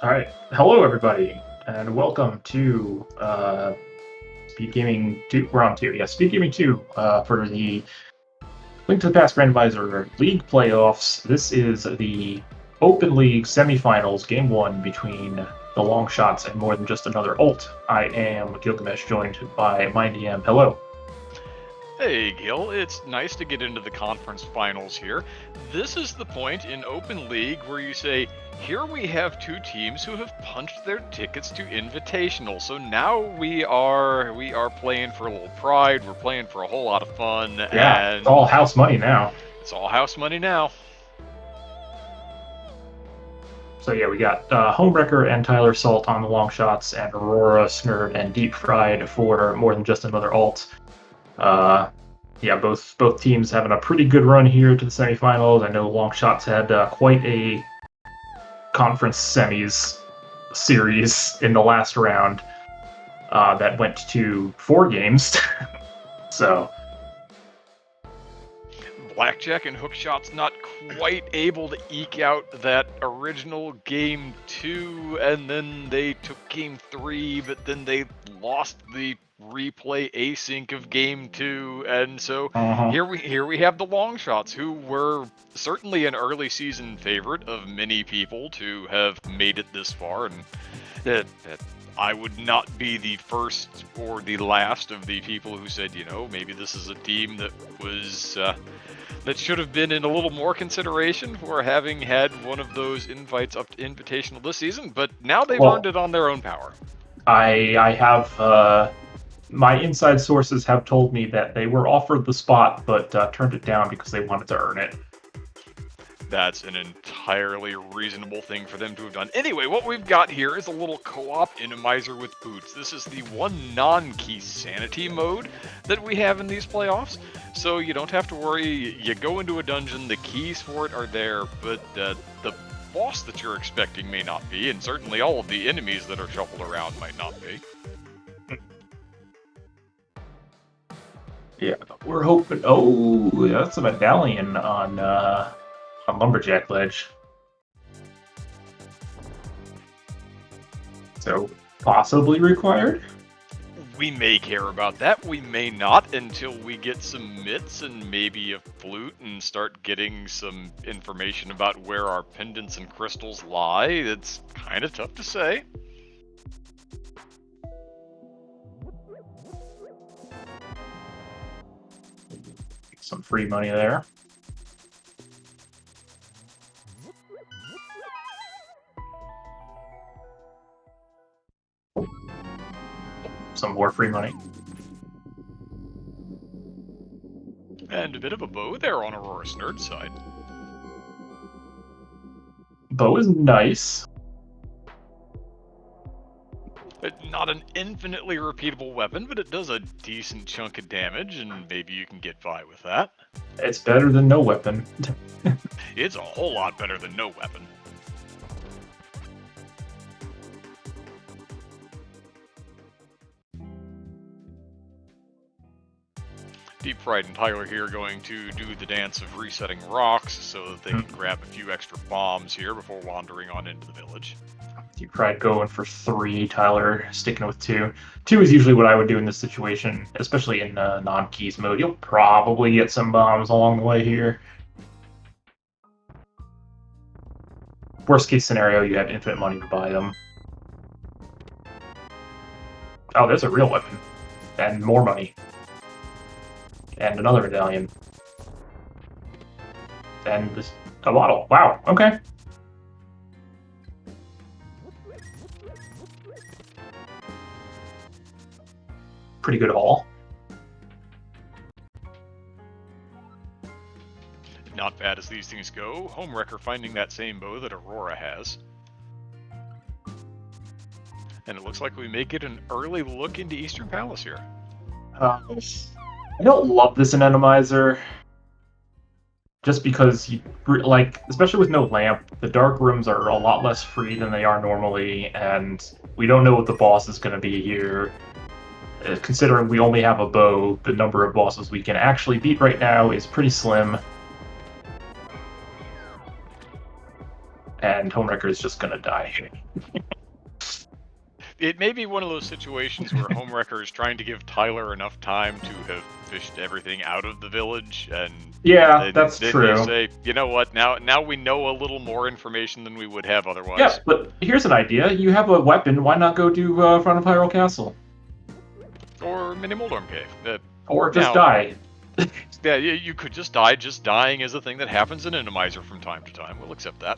All right, hello everybody, and welcome to SpeedGaming 2. We're on 2, yeah, SpeedGaming 2 for the Link to the Past Randomizer League playoffs. This is the Open League semifinals, game 1 between the Longshots and More Than Just Another Alt. I am Gilgamesh, joined by my DM. Hello. Hey Gil, it's nice to get into the conference finals here. This is the point in Open League where you say, here we have two teams who have punched their tickets to Invitational. So now we are playing for a little pride, we're playing for a whole lot of fun. Yeah, and it's all house money now. It's all house money now. So yeah, we got Homewrecker and Tyler Salt on the Longshots, and Aurora, Snurd, and Deep Fried for More Than Just Another Alt. Yeah, both teams having a pretty good run here to the semifinals. I know Longshots had quite a conference semis series in the last round that went to 4 games. So Blackjack and Hookshot's not quite able to eke out that original Game 2, and then they took Game 3, but then they lost the replay async of Game 2, and so here we have the Longshots, who were certainly an early season favorite of many people to have made it this far, and I would not be the first or the last of the people who said, maybe this is a team that was that should have been in a little more consideration for having had one of those invites up to Invitational this season, but now they've earned it on their own power. I have my inside sources have told me that they were offered the spot but turned it down because they wanted to earn it. That's an entirely reasonable thing for them to have done. Anyway, what we've got here is a little co-op Randomizer with boots. This is the one non-key sanity mode that we have in these playoffs. So you don't have to worry. You go into a dungeon, the keys for it are there, but the boss that you're expecting may not be, and certainly all of the enemies that are shuffled around might not be. Yeah, we're hoping. Oh, that's a medallion on Lumberjack Ledge. So possibly required? We may care about that, we may not, until we get some mitts and maybe a flute and start getting some information about where our pendants and crystals lie. It's kind of tough to say. Some free money there. Some more free money. And a bit of a bow there on Aurora's nerd side. Bow is nice. Not an infinitely repeatable weapon, but it does a decent chunk of damage, and maybe you can get by with that. It's better than no weapon. It's a whole lot better than no weapon. Deep Fried and Tyler here going to do the dance of resetting rocks so that they can grab a few extra bombs here before wandering on into the village. Deep Fried going for 3, Tyler sticking with 2. 2 is usually what I would do in this situation, especially in non-keys mode. You'll probably get some bombs along the way here. Worst case scenario, you have infinite money to buy them. Oh, there's a real weapon. And more money. And another medallion. And this, a bottle. Wow, okay. Pretty good haul. Not bad as these things go. Homewrecker finding that same bow that Aurora has. And it looks like we may get an early look into Eastern Palace here. I don't love this in Randomizer. Just because, especially with no lamp, the dark rooms are a lot less free than they are normally, and we don't know what the boss is going to be here. Considering we only have a bow, the number of bosses we can actually beat right now is pretty slim. and Homewrecker is just gonna die. It may be one of those situations where Homewrecker is trying to give Tyler enough time to have fished everything out of the village, and Yeah, that's then true. they say, you know what, now we know a little more information than we would have otherwise. Yeah, but here's an idea. You have a weapon, why not go do front of Hyrule Castle? Or Mini Moldorm Cave. Or just die. Yeah, you could just die. Just dying is a thing that happens in Randomizer from time to time. We'll accept that.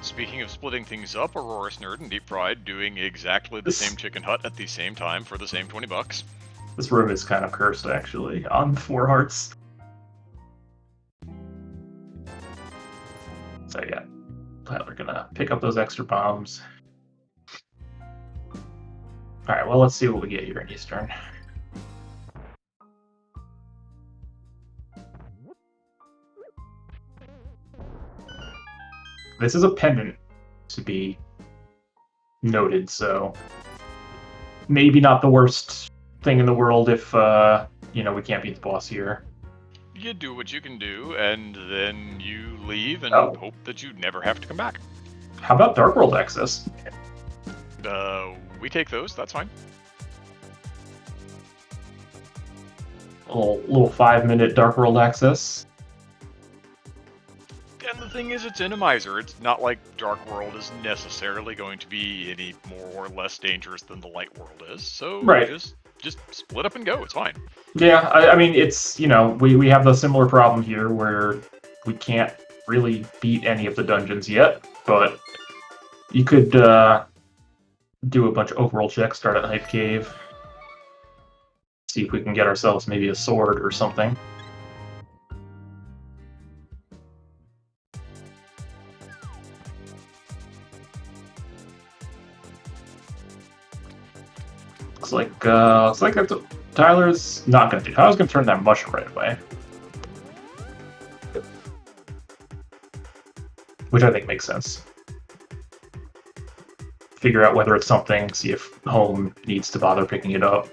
Speaking of splitting things up, Aurora Snurd and Deep Fried doing exactly the same chicken hut at the same time for the same $20. This room is kind of cursed, actually, on 4 hearts. So yeah, we're gonna pick up those extra bombs. Alright, well, let's see what we get here in Eastern. This is a pendant, to be noted, so maybe not the worst thing in the world if, you know, we can't beat the boss here. You do what you can do, and then you leave and hope that you never have to come back. How about Dark World access? We take those, that's fine. A little 5-minute Dark World access. And the thing is, it's Randomizer. It's not like Dark World is necessarily going to be any more or less dangerous than the Light World is. So right. just split up and go. It's fine. Yeah, I mean, it's, you know, we have the similar problem here where we can't really beat any of the dungeons yet, but you could do a bunch of overall checks, start at Hype Cave, see if we can get ourselves maybe a sword or something. Looks like that's what Tyler's not going to do. Tyler's going to turn that mushroom right away. Which I think makes sense. Figure out whether it's something, see if Home needs to bother picking it up.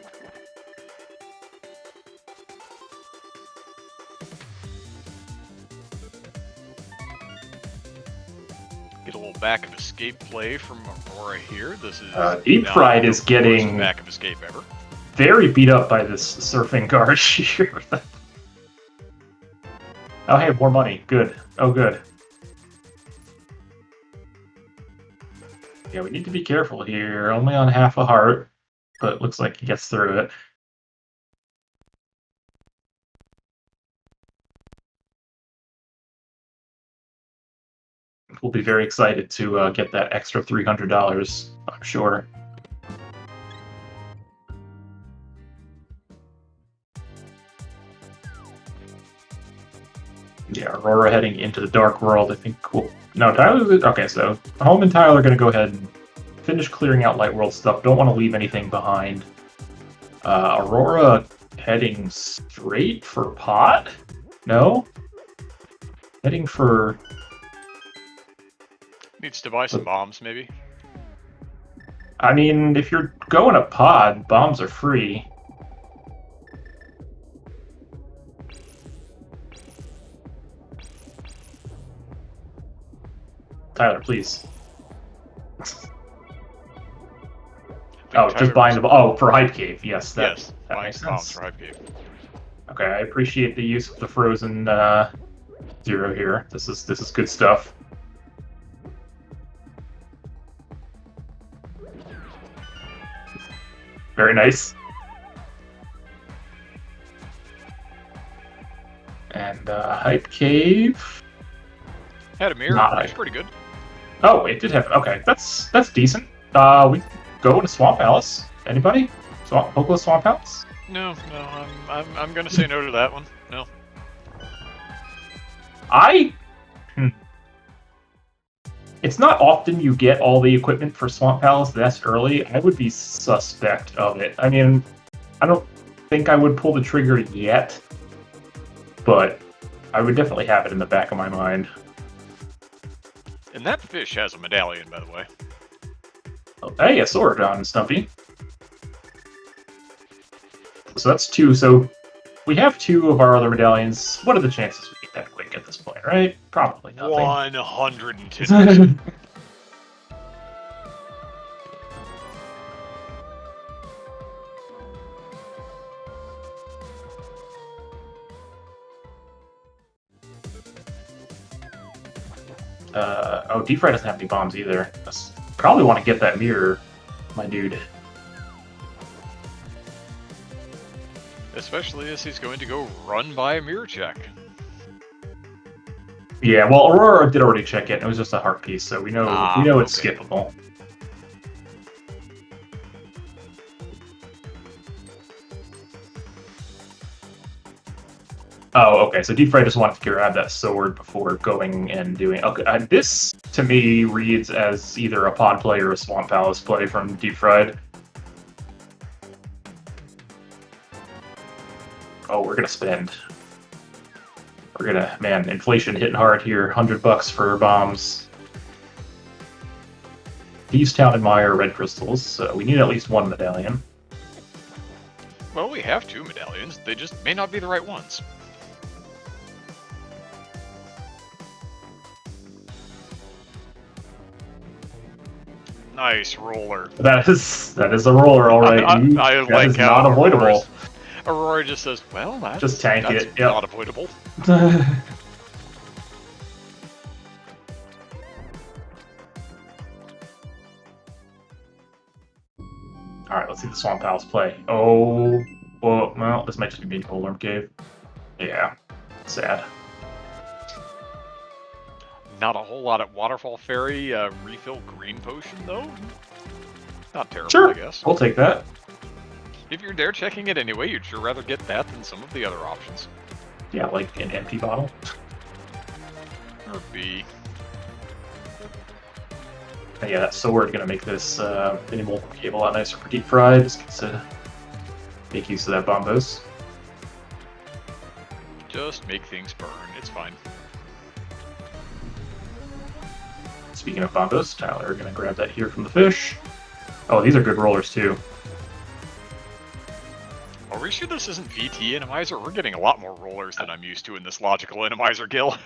Get a little back of escape play from Aurora here. This is Deep Fried is getting back of escape ever. Very beat up by this surfing guard here. Oh hey, more money. Good. Oh good. Yeah, we need to be careful here. Only on half a heart, but it looks like he gets through it. We'll be very excited to get that extra $300, I'm sure. Yeah, Aurora heading into the Dark World. I think we'll... No, Tyler's... Okay, so Home and Tyler are going to go ahead and finish clearing out Light World stuff. Don't want to leave anything behind. Aurora heading straight for Pot? No? Heading for... Needs to buy some bombs, maybe. I mean, if you're going to Pod, bombs are free. Tyler, please. Oh, just buying the... Oh, for Hype Cave. Yes, that makes sense. Bombs for Hype Cave. Okay, I appreciate the use of the frozen zero here. This is good stuff. Very nice. And Hype Cave. Had a mirror. That's pretty good. Oh, it did have. Okay, that's decent. We go to Swamp Palace. Anybody? Hopeless Swamp Palace? No, I'm gonna say no to that one. No. It's not often you get all the equipment for Swamp Palace this early. I would be suspect of it. I mean, I don't think I would pull the trigger yet, but I would definitely have it in the back of my mind. And that fish has a medallion, by the way. Oh, hey, a sword on Stumpy. So that's 2. So we have 2 of our other medallions. What are the chances we get that quick at this point, right? Probably nothing. 110%. Oh, Deep Fry doesn't have any bombs either. Probably want to get that mirror, my dude. Especially as he's going to go run by a mirror check. Yeah, well, Aurora did already check it. It was just a heart piece, so we know it's okay. skippable. Oh, okay. So Deep Fry just wanted to grab that sword before going and doing. Okay, this to me reads as either a pod play or a Swamp Palace play from Deep Fried. Oh, we're gonna spend. Man, inflation hitting hard here. $100 for bombs. Thieves Town and Meyer red crystals. So we need at least 1 medallion. Well, we have 2 medallions. They just may not be the right ones. Nice roller. That is a roller, all right. I that like is how not avoidable. Aurora just says, "Well, that's Just tank that's it. Yep. not avoidable." All right, let's see the Swamp Palace play. Oh, well, this might just be Cold Worm Cave. Yeah, sad. Not a whole lot at Waterfall Fairy. Refill green potion though. Not terrible, Sure, I guess. we'll take that. If you're there checking it anyway, you'd sure rather get that than some of the other options. Yeah, like an empty bottle. Or B. Yeah, that sword gonna make this minimal cave a lot nicer for Deep Fried. Just gets to make use of that bombos. Just make things burn. It's fine. Speaking of bombos, Tyler, gonna grab that here from the fish. Oh, these are good rollers too. Are we sure this isn't VT Animizer? We're getting a lot more rollers than I'm used to in this logical Animizer kill.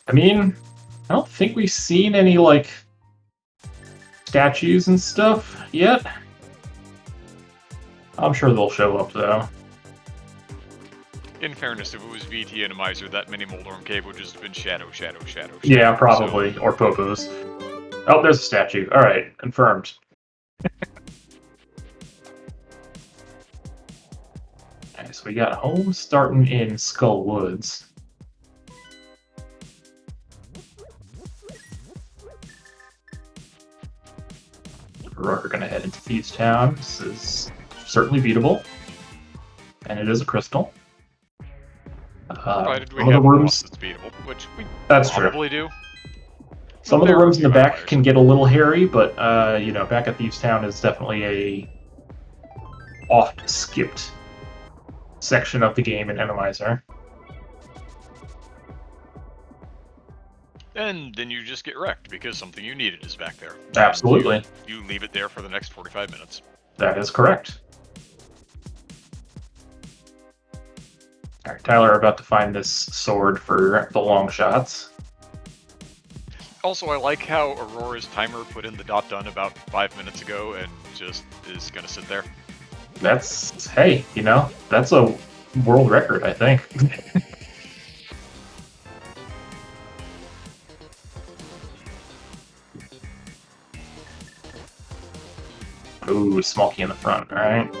I mean, I don't think we've seen any, like, statues and stuff yet. I'm sure they'll show up, though. In fairness, if it was VT Animizer, that mini Moldorm Cave would just have been shadow. Yeah, probably. So... Or Popos. Oh, there's a statue. Alright, confirmed. Okay, so we got home starting in Skull Woods. We're going to head into Thieves Town. This is certainly beatable. And it is a crystal. Provided we some have of the rooms that's beatable, which we that's probably true. do. Some of the rooms in the back can get a little hairy, but you know, back at Thieves Town is definitely a oft skipped section of the game in Randomizer. And then you just get wrecked because something you needed is back there. Absolutely. You leave it there for the next 45 minutes. That is correct. Alright, Tyler, about to find this sword for the Longshots. Also, I like how Aurora's timer put in the dot done about 5 minutes ago and just is gonna sit there. That's, hey, you know, that's a world record, I think. Ooh, Smolky in the front, alright.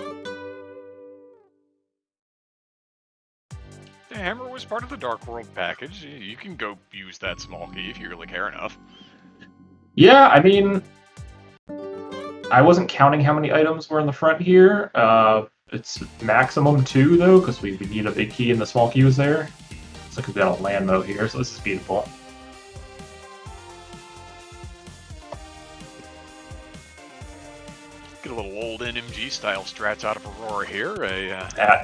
The hammer was part of the Dark World package. You can go use that Smolky if you really care enough. Yeah, I mean, I wasn't counting how many items were in the front here. It's maximum 2, though, because we need a big key and the small key was there. Looks like we've got a land mode here, so this is beautiful. Get a little old NMG style strats out of Aurora here.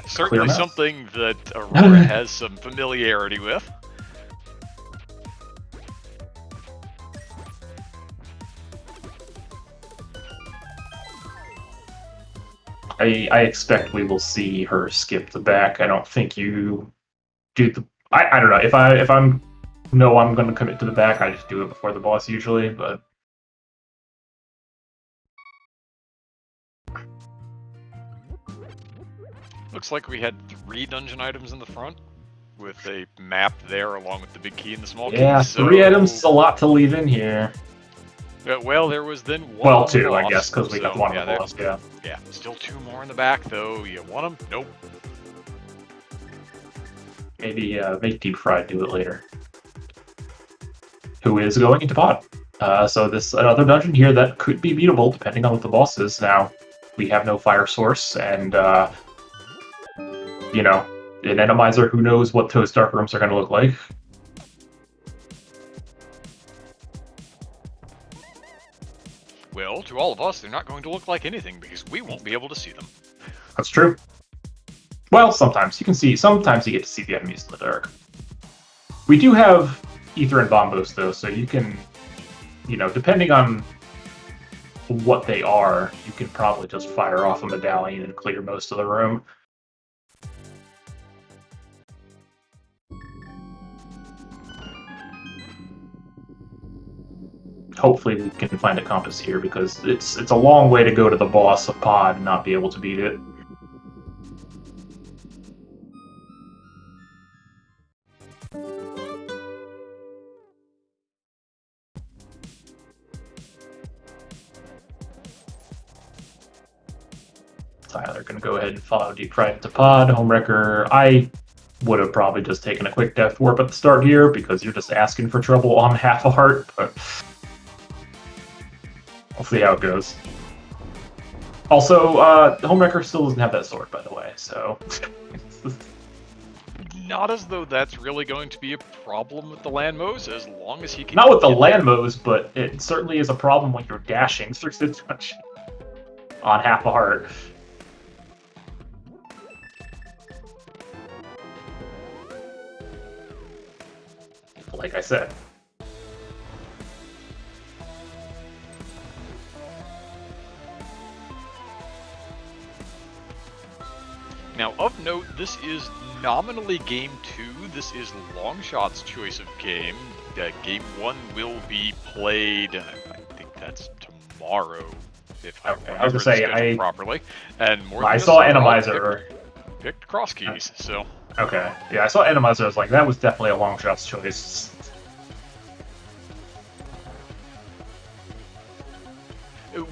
Certainly something that Aurora has some familiarity with. I expect we will see her skip the back. I don't think you do the. I don't know if I'm going to commit to the back. I just do it before the boss usually, but. Looks like we had 3 dungeon items in the front, with a map there along with the big key and the small key. Yeah, So... 3 items is a lot to leave in here. Well, there was then 1 Well, on the 2, boss, I guess, because we got 1 on the boss, yeah. Yeah, still 2 more in the back, though. You want them? Nope. Maybe make Deep Fried do it later. Who is going into pod. So this another dungeon here that could be beatable, depending on what the boss is. Now, we have no fire source, and, you know, an Randomizer, who knows what those dark rooms are going to look like. Well, to all of us, they're not going to look like anything because we won't be able to see them. That's true. Well, sometimes you can see. Sometimes you get to see the enemies in the dark. We do have Ether and Bombos though, so you can, you know, depending on what they are, you can probably just fire off a medallion and clear most of the room. Hopefully we can find a compass here, because it's a long way to go to the boss of pod and not be able to beat it. Tyler gonna go ahead and follow Deep Fried to pod. Homewrecker, I would have probably just taken a quick death warp at the start here, because you're just asking for trouble on half a heart, but we'll see how it goes. Also, Homewrecker still doesn't have that sword, by the way, so... Not as though that's really going to be a problem with the Landmos, as long as he can... Not with the Landmos, but it certainly is a problem when you're dashing through the dungeon on half a heart. Like I said. Now, of note, this is nominally Game 2. This is Longshots' choice of game. Game 1 will be played, I think that's tomorrow, if I remember the schedule properly. And more I saw Randomizer. Picked cross keys, so... Okay. Yeah, I saw Randomizer. I was like, that was definitely a Longshots choice.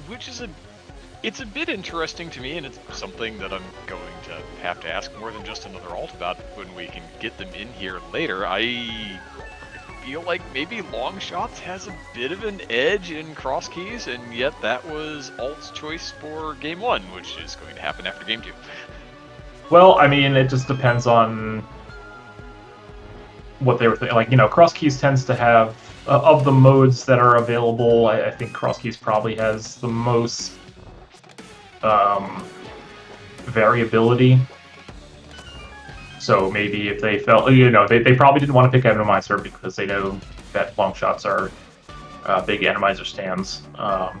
Which is it's a bit interesting to me, and it's something that I'm going to have to ask more than just another alt about when we can get them in here later. I feel like maybe Longshots has a bit of an edge in cross keys, and yet that was alt's choice for Game 1, which is going to happen after Game 2. Well, I mean, it just depends on what they were thinking. Like, you know, cross keys tends to have, of the modes that are available, I think cross keys probably has the most variability. So maybe if they felt, you know, they probably didn't want to pick Randomizer because they know that Longshots are big Randomizer stands. I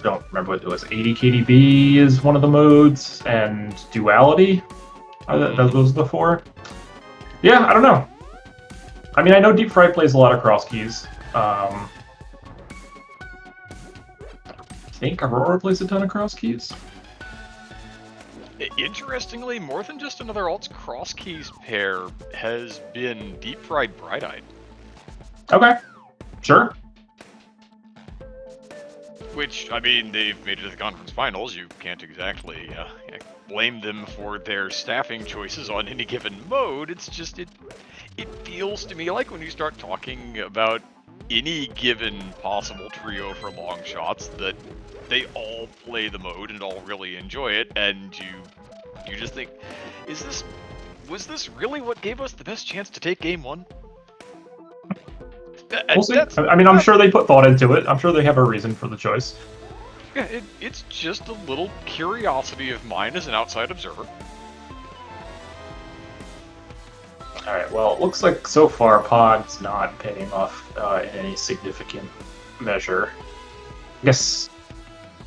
don't remember what it was. 80 KDB is one of the modes, and Duality. Those are the 4. Yeah, I don't know. I mean, I know Deep Fried plays a lot of cross keys. I think Aurora plays a ton of cross keys. Interestingly, more than just another alt's cross keys pair has been Deep Fried Bright-Eyed. Okay, sure. Which, I mean, they've made it to the conference finals. You can't exactly blame them for their staffing choices on any given mode. It's just, it feels to me like when you start talking about any given possible trio for Longshots, that they all play the mode and all really enjoy it, and you just think, was this really what gave us the best chance to take Game 1? We'll see. I mean, I'm sure they put thought into it. I'm sure they have a reason for the choice. Yeah, it's just a little curiosity of mine as an outside observer. Alright, well, it looks like so far Pod's not paying off in any significant measure. I guess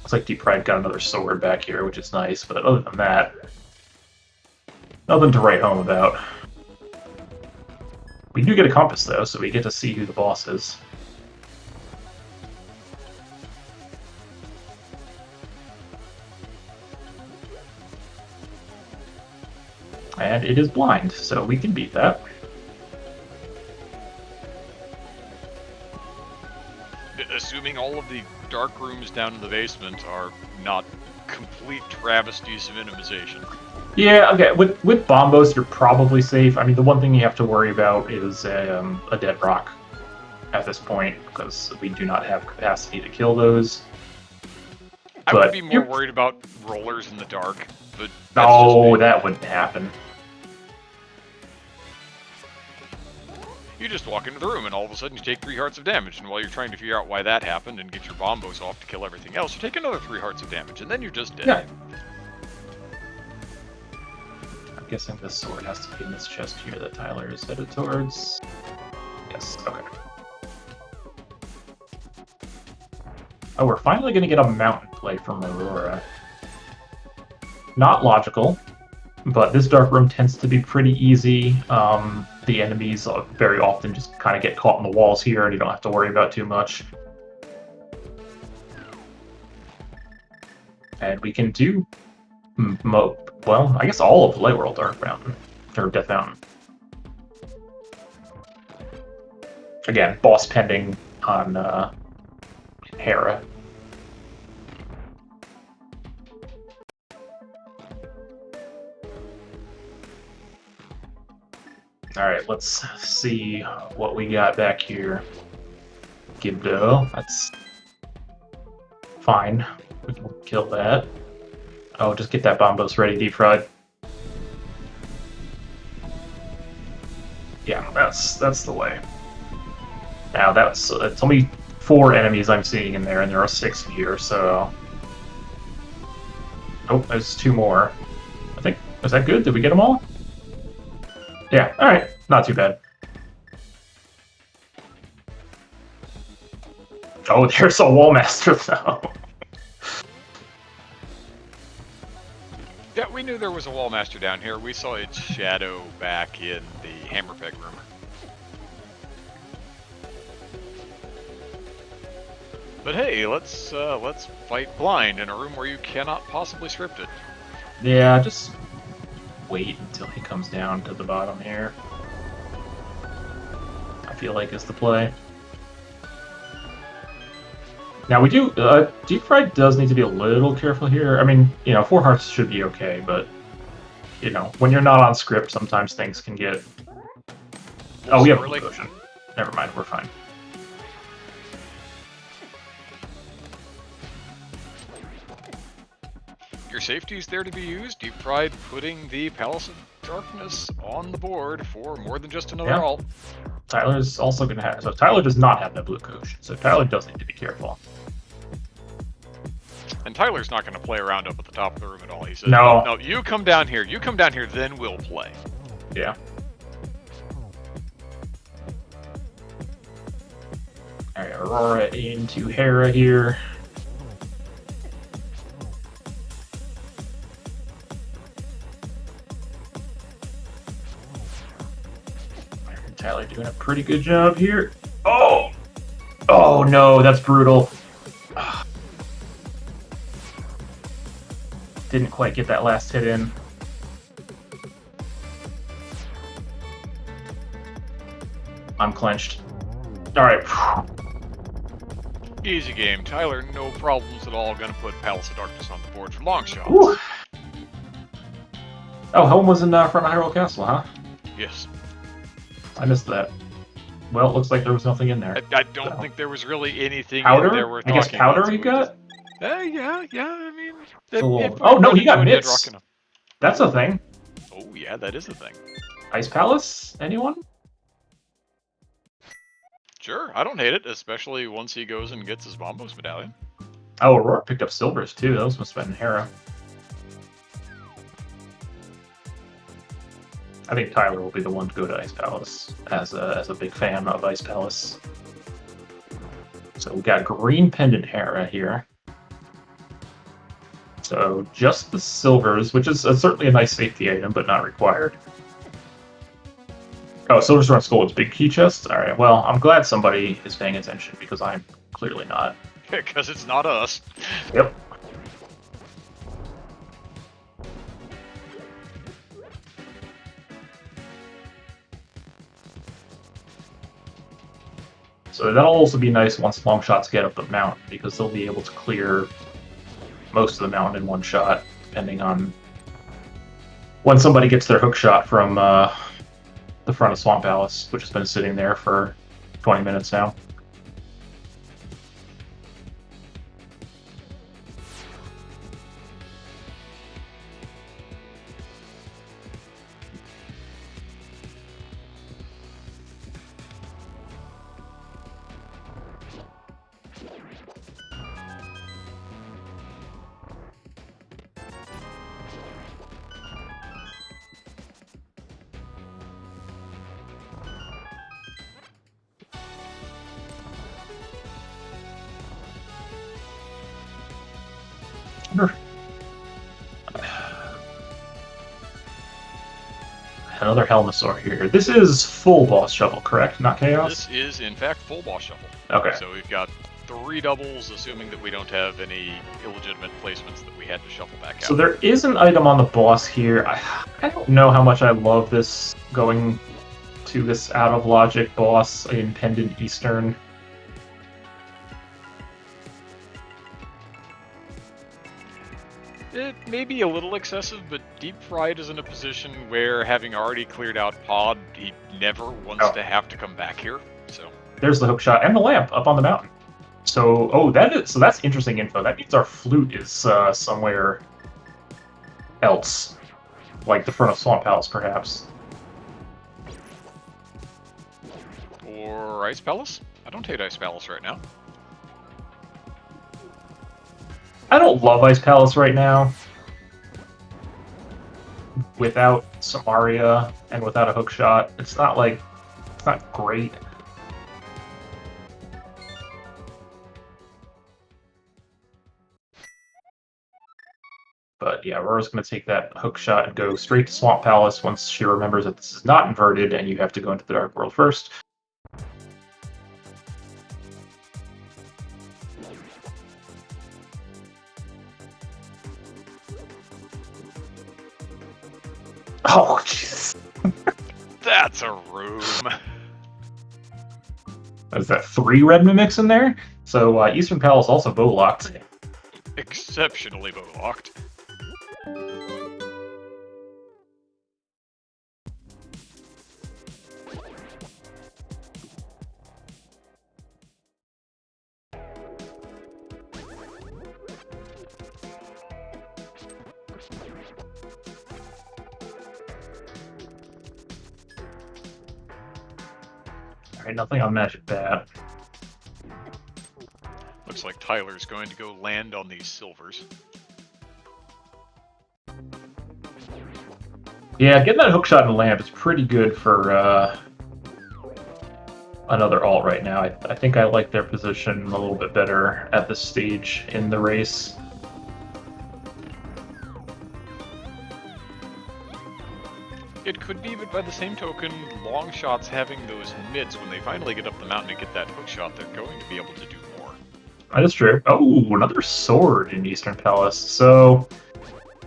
Looks like Deep Pride got another sword back here, which is nice, but other than that, nothing to write home about. We do get a compass, though, so we get to see who the boss is. And it is blind, so we can beat that. Assuming all of the dark rooms down in the basement are not complete travesties of minimization. Yeah, okay, with bombos, you're probably safe. I mean, the one thing you have to worry about is a dead rock at this point, because we do not have capacity to kill those. I would be more worried about rollers in the dark, but that's no, that wouldn't happen. You just walk into the room and all of a sudden you take 3 hearts of damage, and while you're trying to figure out why that happened and get your bombos off to kill everything else, you take another 3 hearts of damage, and then you're just dead. Yeah. I'm guessing this sword has to be in this chest here that Tyler is headed towards. Yes, okay. Oh, we're finally going to get a mountain play from Aurora. Not logical, but this dark room tends to be pretty easy. The enemies very often just kind of get caught in the walls here, and you don't have to worry about too much. And we can do, well, I guess all of Light World Dark Mountain, or Death Mountain. Again, boss pending on Hera. Alright, let's see what we got back here. Gibdo, that's fine. We can kill that. Oh, just get that bombos ready, Deep Fried. Yeah, that's the way. Now that's it's only 4 enemies I'm seeing in there, and there are 6 here, so... Oh, there's 2 more. I think, is that good? Did we get them all? Yeah, alright, not too bad. Oh, there's a Wallmaster, though. Yeah, we knew there was a Wallmaster down here. We saw its shadow back in the Hammerpeg room. But hey, let's fight blind in a room where you cannot possibly script it. Yeah, just wait until he comes down to the bottom here. I feel like is the play. Now we do, Deep Fried does need to be a little careful here. I mean, you know, 4 hearts should be okay, but, you know, when you're not on script, sometimes things can get... Oh, we have a potion. Never mind, we're fine. Your safety is there to be used. Deep Fried putting the Palace of Darkness on the board for more than just another alt. Tyler's also going to have... So Tyler does not have that blue potion, so Tyler does need to be careful. And Tyler's not going to play around up at the top of the room at all. He says, no, you come down here. You come down here, then we'll play. Yeah. Alright, Aurora into Hera here. Tyler doing a pretty good job here. Oh! Oh no, that's brutal. Didn't quite get that last hit in. I'm clenched. Alright. Easy game. Tyler, no problems at all. Gonna put Palace of Darkness on the board for Longshots. Woo. Oh, Helm was in front of Hyrule Castle, huh? Yes. I missed that. Well, it looks like there was nothing in there. I don't think there was really anything powder? in there we're talking about. I guess powder he got? Yeah, I mean... Oh, no, he got mitts! That's a thing. Oh, yeah, that is a thing. Ice Palace? Anyone? Sure, I don't hate it, especially once he goes and gets his Bombos medallion. Oh, Aurora picked up silvers, too. Those must have been Hera. I think Tyler will be the one to go to Ice Palace as a big fan of Ice Palace. So we got green pendant Hera here. So just the silvers, which is certainly a nice safety item, but not required. Oh, silvers around Skullwood's big key chest? Alright, well, I'm glad somebody is paying attention, because I'm clearly not. Because it's not us. Yep. So that'll also be nice once Longshots get up the mountain, because they'll be able to clear most of the mountain in one shot, depending on when somebody gets their hook shot from the front of Swamp Palace, which has been sitting there for 20 minutes now. Another Helmosaur here. This is full boss shuffle, correct? Not chaos? This is, in fact, full boss shuffle. Okay. So we've got 3 doubles, assuming that we don't have any illegitimate placements that we had to shuffle back out. So there is an item on the boss here. I don't know how much I love this going to this out of logic boss in Pendant Eastern. It may be a little excessive, but Deep Fried is in a position where, having already cleared out Pod, he never wants to have to come back here. So there's the hook shot and the lamp up on the mountain. So that's interesting info. That means our flute is somewhere else, like the front of Swamp Palace, perhaps. Or Ice Palace? I don't hate Ice Palace right now. I don't love Ice Palace right now. Without Samaria and without a hook shot, it's not great. But yeah, Aurora's going to take that hook shot and go straight to Swamp Palace once she remembers that this is not inverted and you have to go into the Dark World first. Oh, jeez. That's a room. Is that 3 red mimics in there? So Eastern Palace also bow locked. Exceptionally bow locked. Alright, nothing on Magic Bat. Looks like Tyler's going to go land on these silvers. Yeah, getting that hook shot in the lamp is pretty good for another alt right now. I think I like their position a little bit better at this stage in the race. It could be, but by the same token, Longshots having those mitts, when they finally get up the mountain and get that hook shot, they're going to be able to do more. That is true. Oh, another sword in Eastern Palace. So,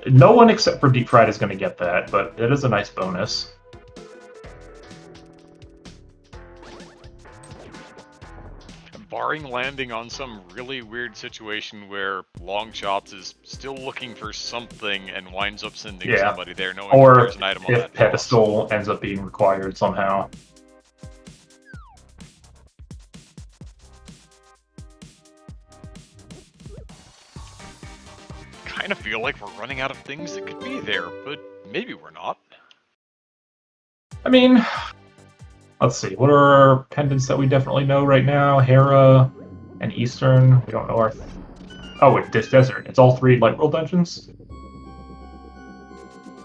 no one except for Deep Fried is going to get that, but it is a nice bonus. Barring landing on some really weird situation where Longshots is still looking for something and winds up sending somebody there knowing or there's an item on that if pedestal ends up being required somehow. Kind of feel like we're running out of things that could be there, but maybe we're not. I mean, let's see. What are our pendants that we definitely know right now? Hera and Eastern. We don't know our... Oh, it's Desert. It's all 3 Light World dungeons.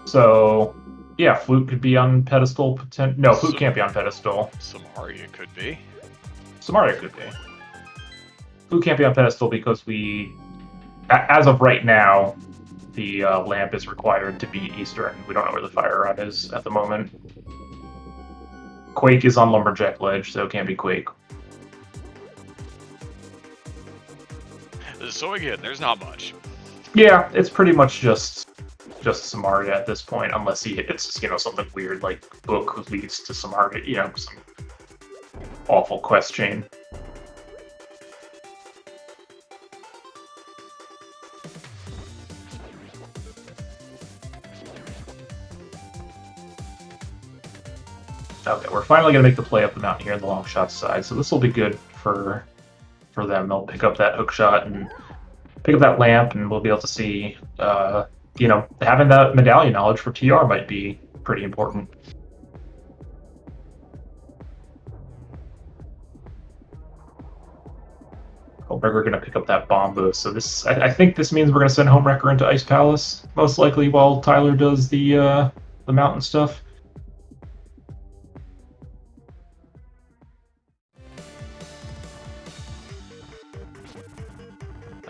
So, yeah, Flute could be on pedestal. No, Flute can't be on pedestal. Samaria could be. Samaria could be. Flute can't be on pedestal because we... As of right now, the lamp is required to be Eastern. We don't know where the fire rod is at the moment. Quake is on Lumberjack Ledge, so it can't be Quake. So again, there's not much. Yeah, it's pretty much just Samaria at this point, unless it's something weird like Book leads to Samaria, some awful quest chain. Okay, we're finally going to make the play up the mountain here on the Longshots side, so this will be good for them. They'll pick up that hook shot and pick up that lamp, and we'll be able to see, having that medallion knowledge for TR might be pretty important. We're going to pick up that bomb boost, so this I think this means we're going to send Homewrecker into Ice Palace, most likely, while Tyler does the mountain stuff.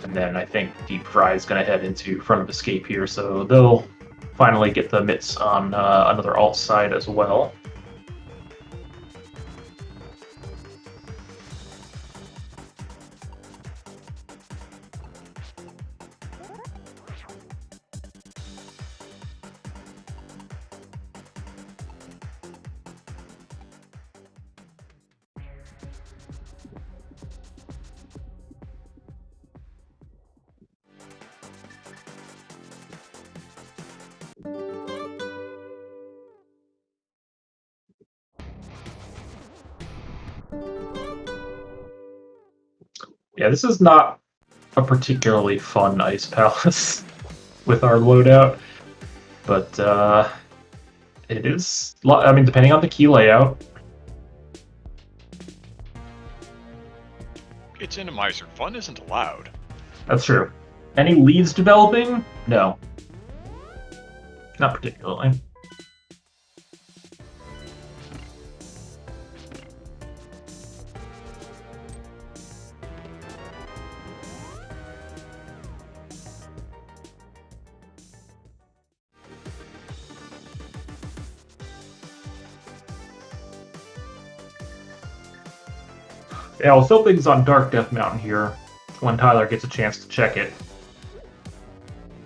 And then I think Deep Fry is going to head into Front of Escape here, so they'll finally get the mitts on another alt side as well. Yeah, this is not a particularly fun Ice Palace with our loadout, but it is, I mean, depending on the key layout. It's Randomizer. Fun isn't allowed. That's true. Any leads developing? No. Not particularly. Yeah, we'll fill things on Dark Death Mountain here when Tyler gets a chance to check it.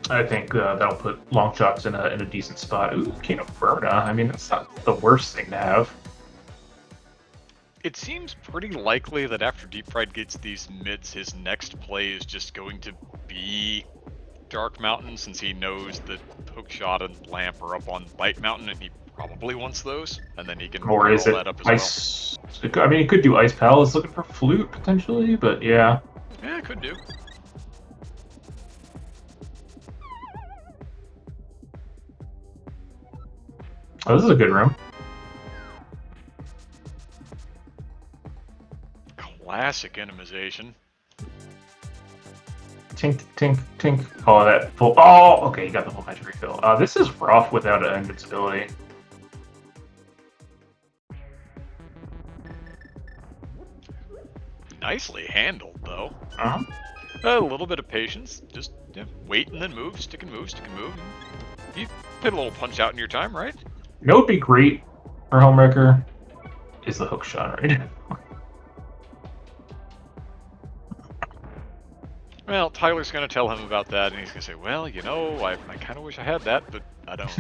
I think that'll put Longshots in a decent spot. Ooh, King of Burna. I mean, that's not the worst thing to have. It seems pretty likely that after Deep Fried gets these mitts, his next play is just going to be Dark Mountain, since he knows that Hookshot and Lamp are up on Light Mountain, and he probably wants those, and then he can or is roll it that up as Ice? Well. I mean, he could do Ice Palace looking for Flute, potentially, but yeah. Yeah, it could do. Oh, this is a good room. Classic Randomization. Tink, tink, tink. Oh, that full. Oh, okay, you got the full magic refill. This is rough without an invincibility. Nicely handled, though. Uh-huh. A little bit of patience. Just wait and then move. Stick and move, stick and move. You hit a little punch out in your time, right? You know what would be great for Homewrecker is the hook shot, right? Well, Tyler's going to tell him about that, and he's going to say, well, I kind of wish I had that, but I don't.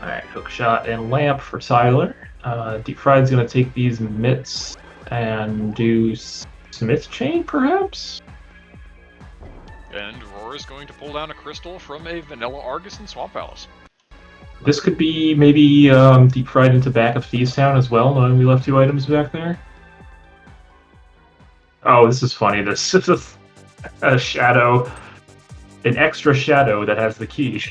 Alright, hook shot and lamp for Tyler. Deep Fried's going to take these mitts and do Smith Chain, perhaps? And Aurora's going to pull down a crystal from a vanilla Argus in Swamp Palace. This could be maybe Deep Fried into back of Thieves Town as well, knowing we left 2 items back there. Oh, this is funny. This is a shadow, an extra shadow that has the key.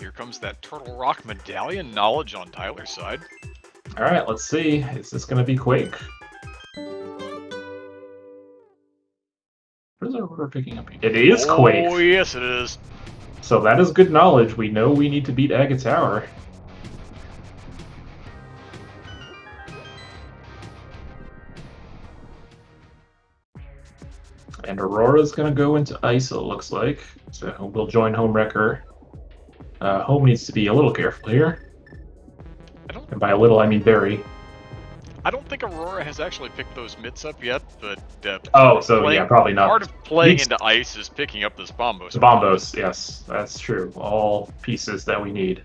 Here comes that Turtle Rock medallion knowledge on Tyler's side. Alright, let's see. Is this going to be Quake? What is Aurora picking up. It is Quake. Oh, yes, it is. So that is good knowledge. We know we need to beat Aga Tower. And Aurora's going to go into ice, it looks like. So we'll join Homewrecker. Home needs to be a little careful here. And by a little, I mean very. I don't think Aurora has actually picked those mitts up yet, but yeah, probably not. Part of playing into ice is picking up this bombos. The bombos, yes, that's true. All pieces that we need.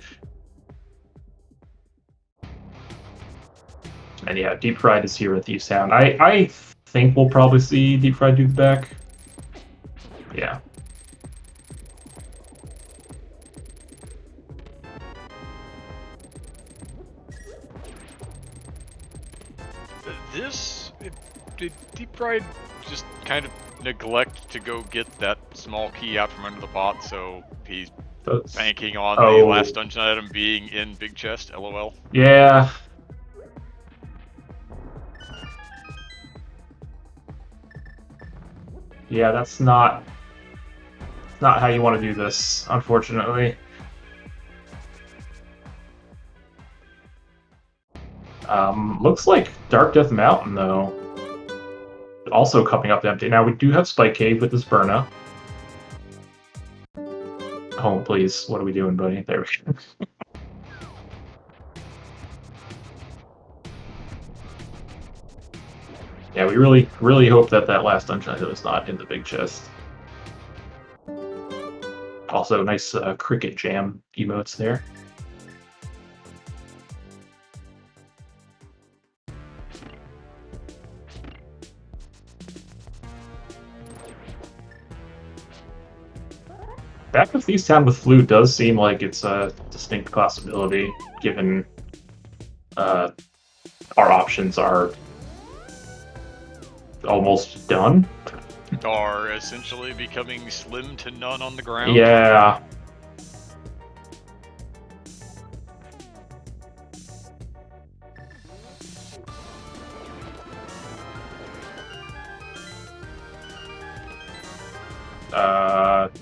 And yeah, Deep Fried is here at Thieves Town. I think we'll probably see Deep Fried do the back. Yeah. Did Deep Fried just kind of neglect to go get that small key out from under the bot, so he's banking on the last dungeon item being in Big Chest, lol? Yeah. Yeah, that's not how you want to do this, unfortunately. Looks like Dark Death Mountain, though, also coming up empty. Now, we do have Spike Cave with this Burna. Home, please. What are we doing, buddy? There we go. Yeah, we really hope that last dungeon item is not in the big chest. Also, nice cricket jam emotes there. Back to Thieves Town with Flute does seem like it's a distinct possibility, given our options are almost done. Are essentially becoming slim to none on the ground. Yeah.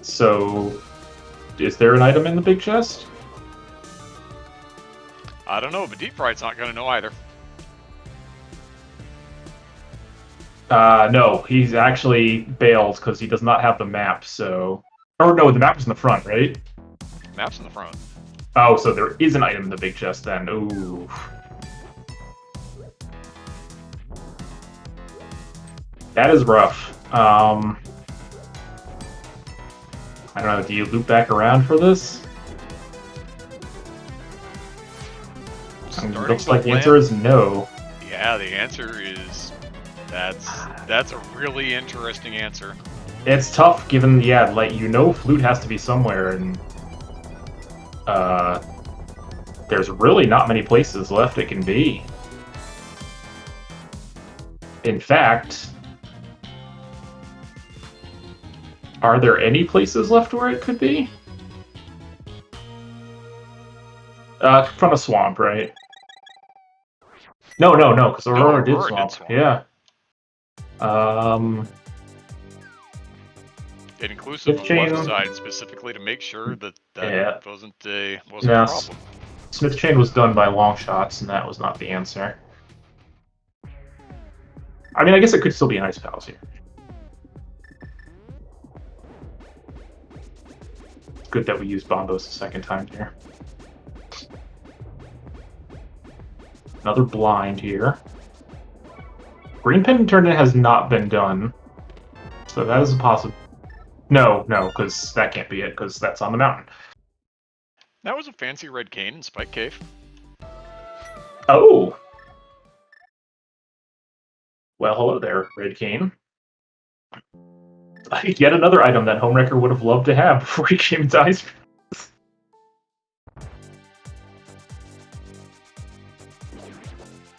So, is there an item in the big chest? I don't know, but Deep Fried's not going to know either. No, he's actually bailed because he does not have the map, so... Or no, the map is in the front, right? Map's in the front. Oh, so there is an item in the big chest then. Ooh. That is rough. I don't know, do you loop back around for this? Looks like the answer is no. Yeah, the answer is... That's a really interesting answer. It's tough given, yeah, like, Flute has to be somewhere, and there's really not many places left it can be. In fact, are there any places left where it could be? From a swamp, right? No, because Aurora did swamp. Yeah. Inclusive of left side specifically to make sure that wasn't a problem. Smith Chain was done by Longshots, and that was not the answer. I mean, I guess it could still be an Ice Palace here. Good that we used Bombos a second time here. Another blind here. Green Pin Turn-In has not been done, so that is a possible. No, because that can't be it, because that's on the mountain. That was a fancy red cane in Spike Cave. Oh! Well, hello there, Red Cane. Yet another item that Homewrecker would have loved to have before he came into Ice.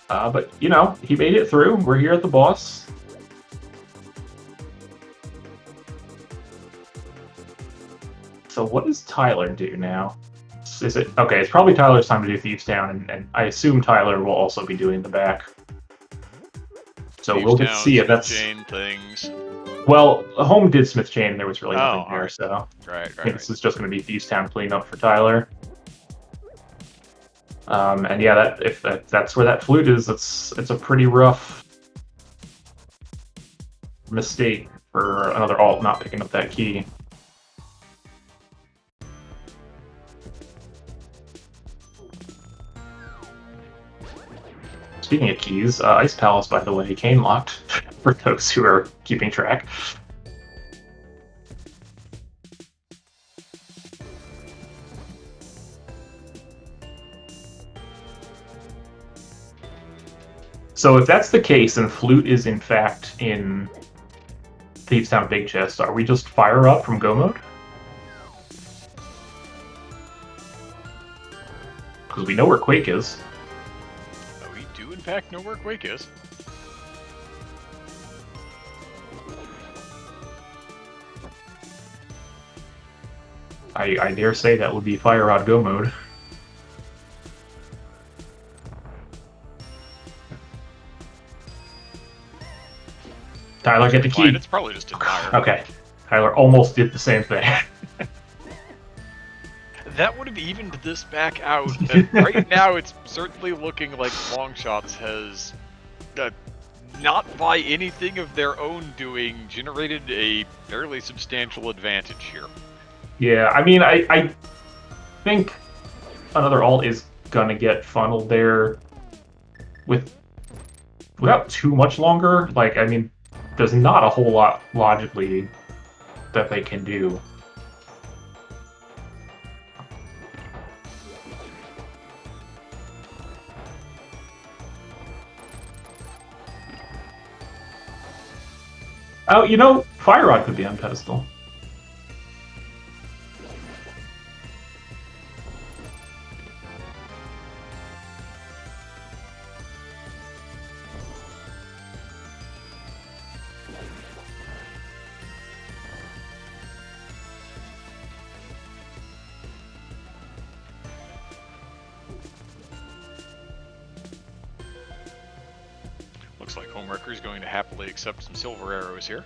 But, he made it through. We're here at the boss. So what does Tyler do now? Is it... Okay, it's probably Tyler's time to do Thieves Town, and I assume Tyler will also be doing the back. So we'll get to see if that's... Chain things. Well, home did Smith Chain. There was really nothing there, alright. so Right, I think this is just going to be Thieves Town cleanup for Tyler. And yeah, if that's where that flute is, it's a pretty rough mistake for another alt not picking up that key. Speaking of keys, Ice Palace, by the way, cane locked for those who are keeping track. So if that's the case, and Flute is in fact in Thieves Town Big Chest, are we just fire up from go mode? Because we know where Quake is. We do in fact know where Quake is. I dare say that would be Fire Rod go mode. Tyler, get the key. Fine, it's probably just admire. Okay. Tyler almost did the same thing. That would have evened this back out. And right now, it's certainly looking like Longshots has, not by anything of their own doing, generated a fairly substantial advantage here. Yeah, I mean, I think another alt is gonna get funneled there without too much longer. Like, I mean, there's not a whole lot logically that they can do. Oh, you know, Fire Rod could be on pedestal. Looks like Homewrecker is going to happily accept some silver arrows here.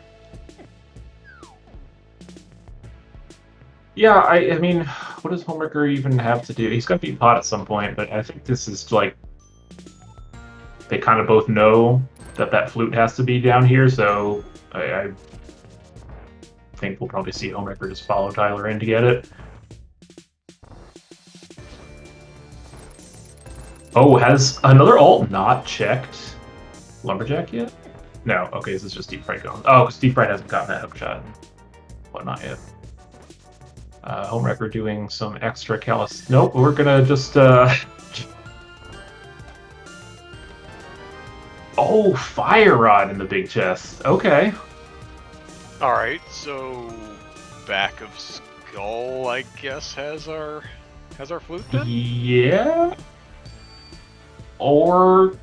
Yeah, I mean, what does Homewrecker even have to do? He's gonna beat Pot at some point, but I think this is like they kind of both know that flute has to be down here, so I think we'll probably see Homewrecker just follow Tyler in to get it. Oh, has another alt not checked Lumberjack yet? No, okay, this is just Deep Fright going. Oh, because Deep Fright hasn't gotten that hook shot and whatnot yet. Homewrecker doing some extra callous. Nope, we're gonna just Oh, Fire Rod in the big chest. Okay. Alright, so Back of Skull, I guess, has our flute then? Yeah. Or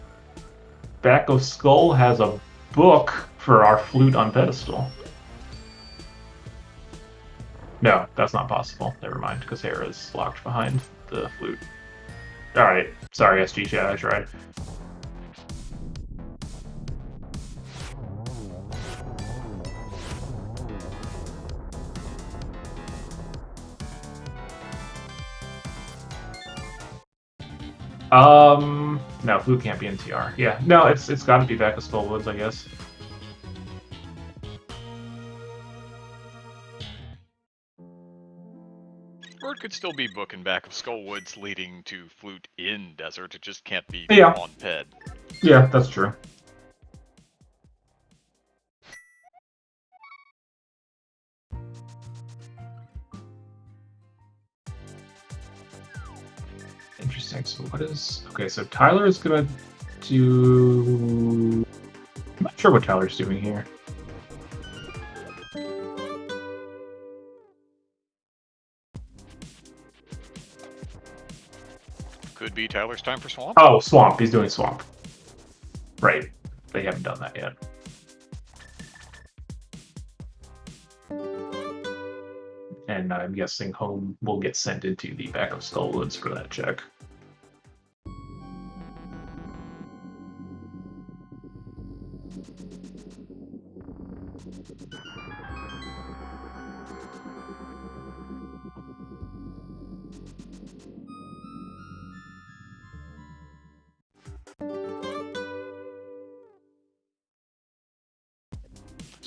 Back of Skull has a book for our flute on pedestal. No, that's not possible. Never mind, because Hera is locked behind the flute. Alright, sorry SG chat, I tried. No, flute can't be in TR. Yeah, no, it's got to be Back of Skull Woods, I guess. Or it could still be book and Back of Skull Woods leading to flute in desert. It just can't be on ped. Yeah, that's true. Interesting. So what is... Okay, so Tyler is going to do... I'm not sure what Tyler's doing here. Could be Tyler's time for Swamp. Oh, Swamp. He's doing Swamp. Right. They haven't done that yet. And I'm guessing Home will get sent into the Back of Skull Woods for that check.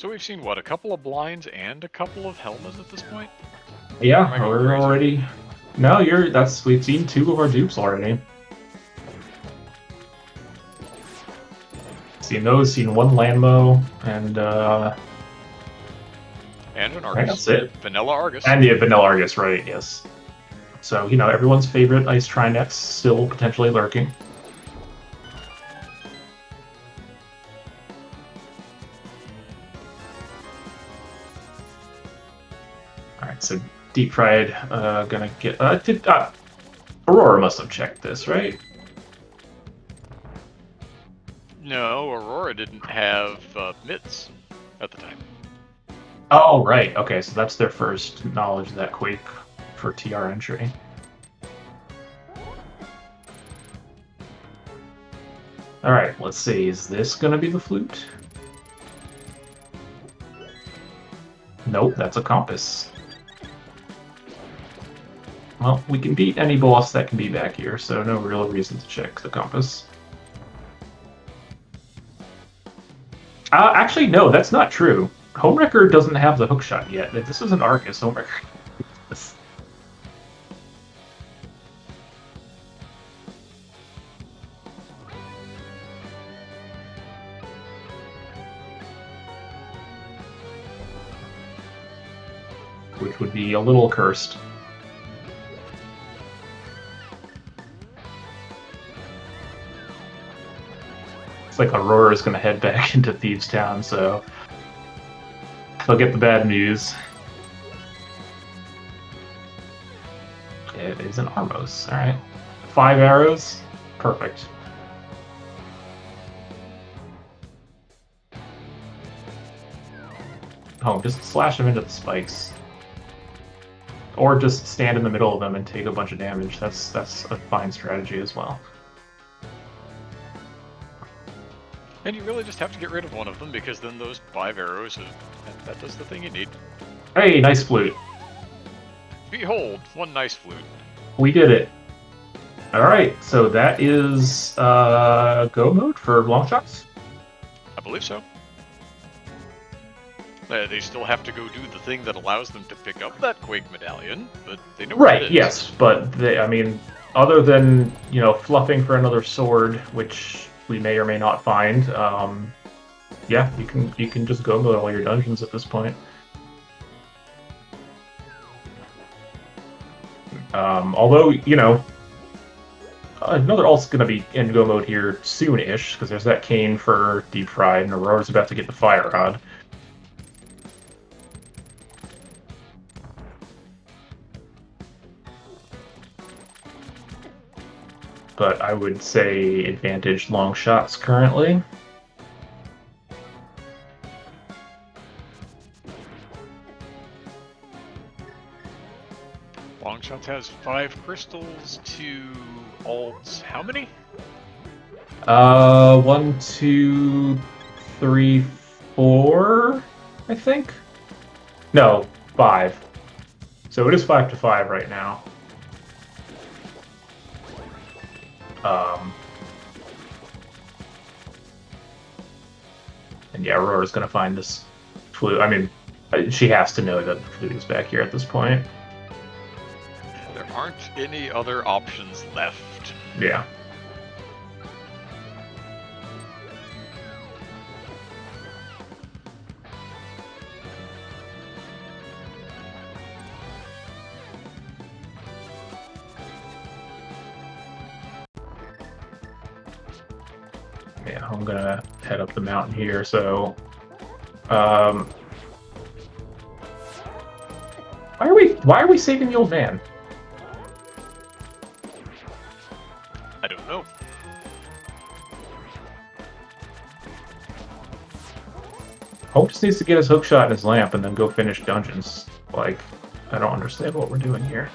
So we've seen, what, a couple of blinds and a couple of helmets at this point? Yeah, Am I going we're crazy? already. No, we've seen 2 of our dupes already. Seen those, seen 1 Landmo, and And an I think Argus. that's it. Vanilla Argus. And the Vanilla Argus, right? Yes. So everyone's favorite Ice Trinex still potentially lurking. All right, so Deep Fried gonna get. Aurora must have checked this, right? No, Aurora didn't have mitts at the time. Oh, right. Okay, so that's their first knowledge of that Quake for TR entry. All right, let's see. Is this gonna be the flute? Nope, that's a compass. Well, we can beat any boss that can be back here, so no real reason to check the compass. Actually, no, that's not true. Homewrecker doesn't have the hookshot yet. This is an Argus. Homewrecker. Which would be a little cursed. It's like Aurora is going to head back into Thieves Town, so he'll get the bad news. It is an Armos. All right, 5 arrows, perfect. Oh, just slash him into the spikes, or just stand in the middle of them and take a bunch of damage. That's a fine strategy as well. And you really just have to get rid of one of them, because then those 5 arrows, that does the thing you need. Hey, nice flute. Behold, one nice flute. We did it. All right, so that is go mode for Longshots? I believe so. They still have to go do the thing that allows them to pick up that Quake medallion, but they know where it Right, is. yes, but I mean, other than, fluffing for another sword, which we may or may not find, yeah, you can just go mode all your dungeons at this point. Although, another alt's going to be in go mode here soon-ish, because there's that cane for Deep Fried, and Aurora's about to get the Fire Rod. But I would say advantage Longshots currently. Longshots has 5 crystals, 2 alts. How many? 1, 2, 3, 4, I think. No, 5. So it is 5 to 5 right now. And yeah, Aurora's gonna find this flute. I mean, she has to know that the flute is back here at this point. There aren't any other options left. Yeah. Yeah, I'm gonna head up the mountain here, so why are we saving the old man? I don't know. Hope just needs to get his hookshot and his lamp and then go finish dungeons. Like, I don't understand what we're doing here.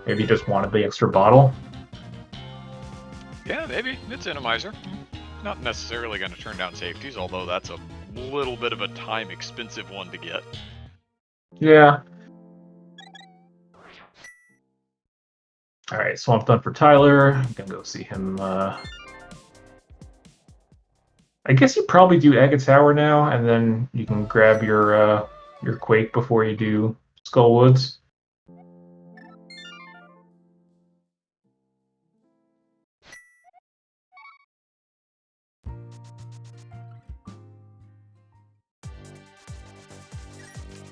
Maybe he just wanted the extra bottle. Yeah, maybe. It's Randomizer. Not necessarily going to turn down safeties, although that's a little bit of a time-expensive one to get. Yeah. Alright, swamp done for Tyler. I'm gonna go see him. I guess you probably do Agate Tower now, and then you can grab your Quake before you do Skullwoods.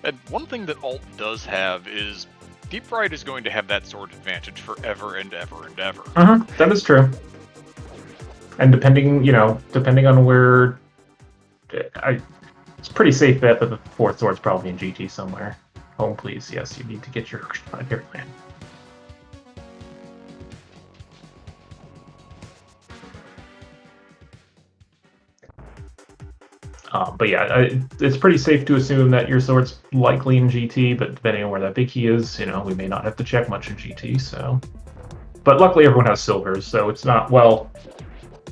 And one thing that Alt does have is Deep Fried is going to have that sword advantage forever and ever and ever. That is true. And depending on where, it's a pretty safe bet that the fourth sword's probably in GT somewhere. Home, please. Yes, you need to get your plan. But yeah, it's pretty safe to assume that your sword's likely in GT, but depending on where that big key is, we may not have to check much in GT, so... But luckily everyone has silvers, so it's not, well...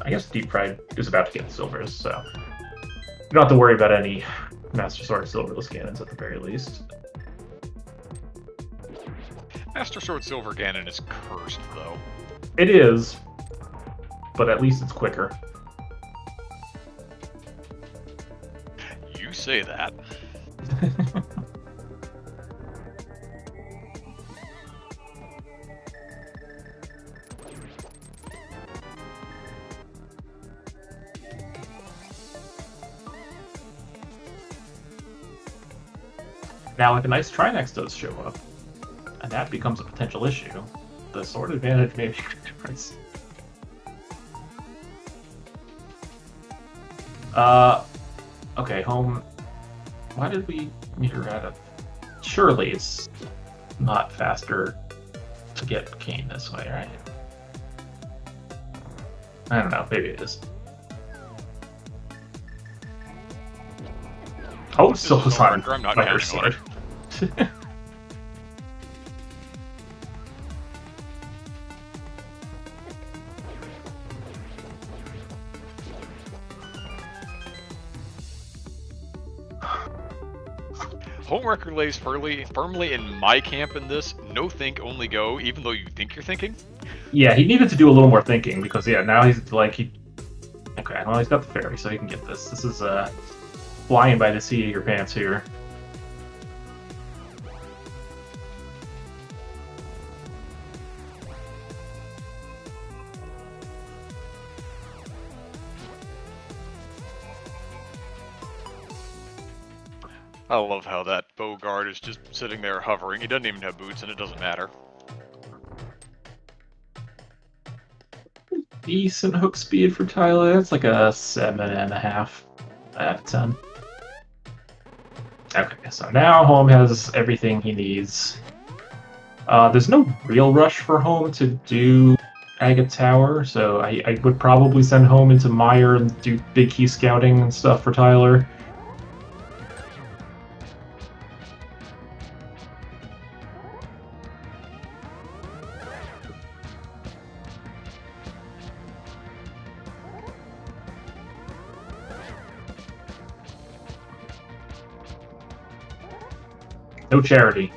I guess Deep Fried is about to get silvers, so... You don't have to worry about any Master Sword silverless cannons at the very least. Master Sword Silver Ganon is cursed, though. It is, but at least it's quicker. You say that. Now, if a nice Trinex does show up, and that becomes a potential issue, the sword advantage may make a difference. Okay, home. Why did we meter out of... Surely it's not faster to get Kane this way, right? I don't know, maybe it is. Oh, still was on I'm not by her counting on sword. it. Homewrecker lays firmly in my camp in this. No think, only go, even though you think you're thinking. Yeah, he needed to do a little more thinking, because, yeah, now he's like, okay, well, he's got the fairy, so he can get this. This is, flying by the seat of your pants here. I love how that Bogard is just sitting there hovering. He doesn't even have boots, and it doesn't matter. Decent hook speed for Tyler. That's like a 7.5 out of 10. Okay, so now Home has everything he needs. There's no real rush for Home to do Agate Tower, so I would probably send Home into Mire and do big key scouting and stuff for Tyler. No charity.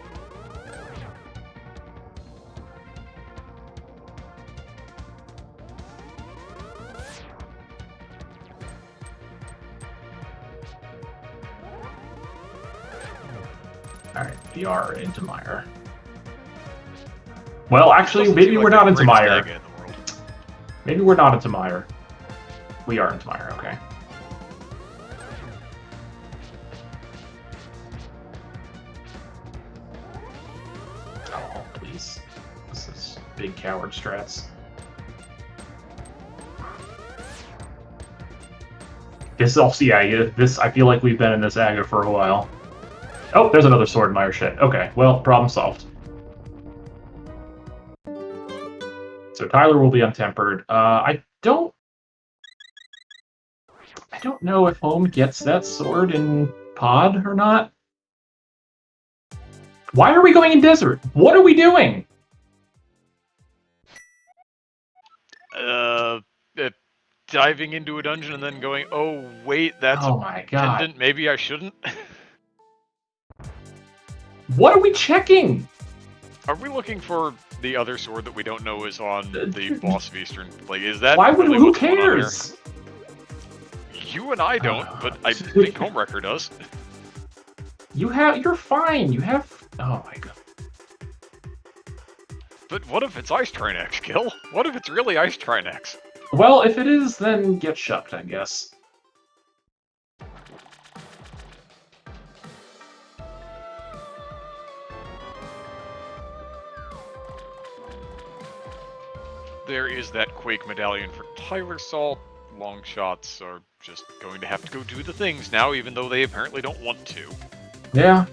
Alright, we are into Mire. Well, actually, maybe we're not into Mire. Maybe we're not into Mire. We are into Mire, okay. Oh, please. This is big coward strats. This is also, yeah, this, I feel like we've been in this Aga for a while. Oh, there's another sword Mire shit. Okay, well, problem solved. So Tyler will be untempered. I don't know if Home gets that sword in Pod or not. Why are we going in Desert? What are we doing? diving into a dungeon and then going, oh wait, that's Oh a my god. pendant, maybe I shouldn't? What are we checking? Are we looking for the other sword that we don't know is on the boss of Eastern? Like, is that Why would really who what's going on here? cares? You and I don't, but I think Homewrecker does. You're fine. You have. Oh my god. But what if it's Ice Trinex, Gil? What if it's really Ice Trinex? Well, if it is, then get shucked, I guess. There is that Quake medallion for Tyler Salt. Longshots are just going to have to go do the things now, even though they apparently don't want to. Yeah.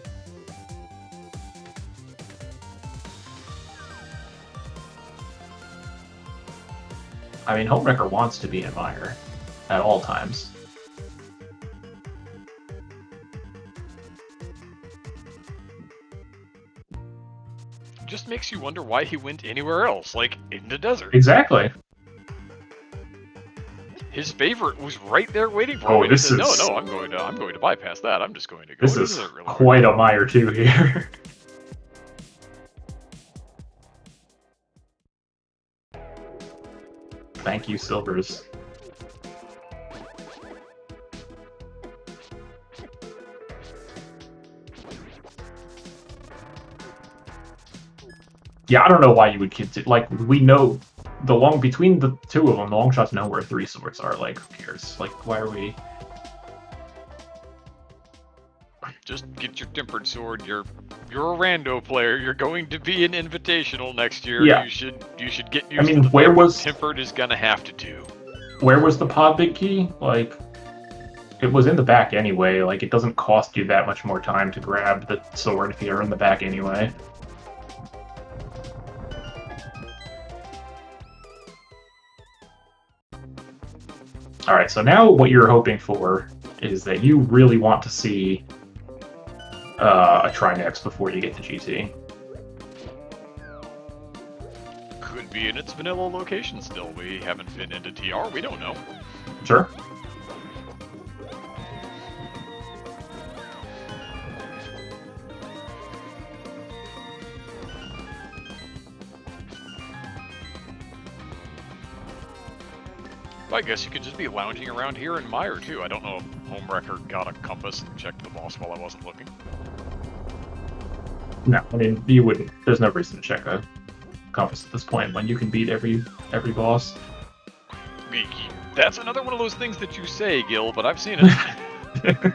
I mean, Homewrecker wants to be in Mire at all times. Just makes you wonder why he went anywhere else, like in the desert. Exactly. His favorite was right there waiting for him. Oh, And this he said, is. No, I'm going to bypass that. I'm just going to go. This is quite a Mire 2 here. Thank you, Silvers. Yeah, I don't know why you would continue. Like, we know between the two of them, the Longshots know where 3 swords are. Like, who cares? Like, why are we? Just get your tempered sword. You're a rando player. You're going to be an invitational next year. Yeah. You should get used I mean, to where was tempered is gonna have to do. Where was the pod big key? Like, it was in the back anyway. Like, it doesn't cost you that much more time to grab the sword if you're in the back anyway. Alright, so now what you're hoping for is that you really want to see a Trinex before you get to GT. Could be in its vanilla location still. We haven't been into TR. We don't know. Sure. I guess you could just be lounging around here in Mire too. I don't know if Homewrecker got a compass and checked the boss while I wasn't looking. No, I mean, you wouldn't. There's no reason to check a compass at this point when you can beat every boss. That's another one of those things that you say, Gil, but I've seen it.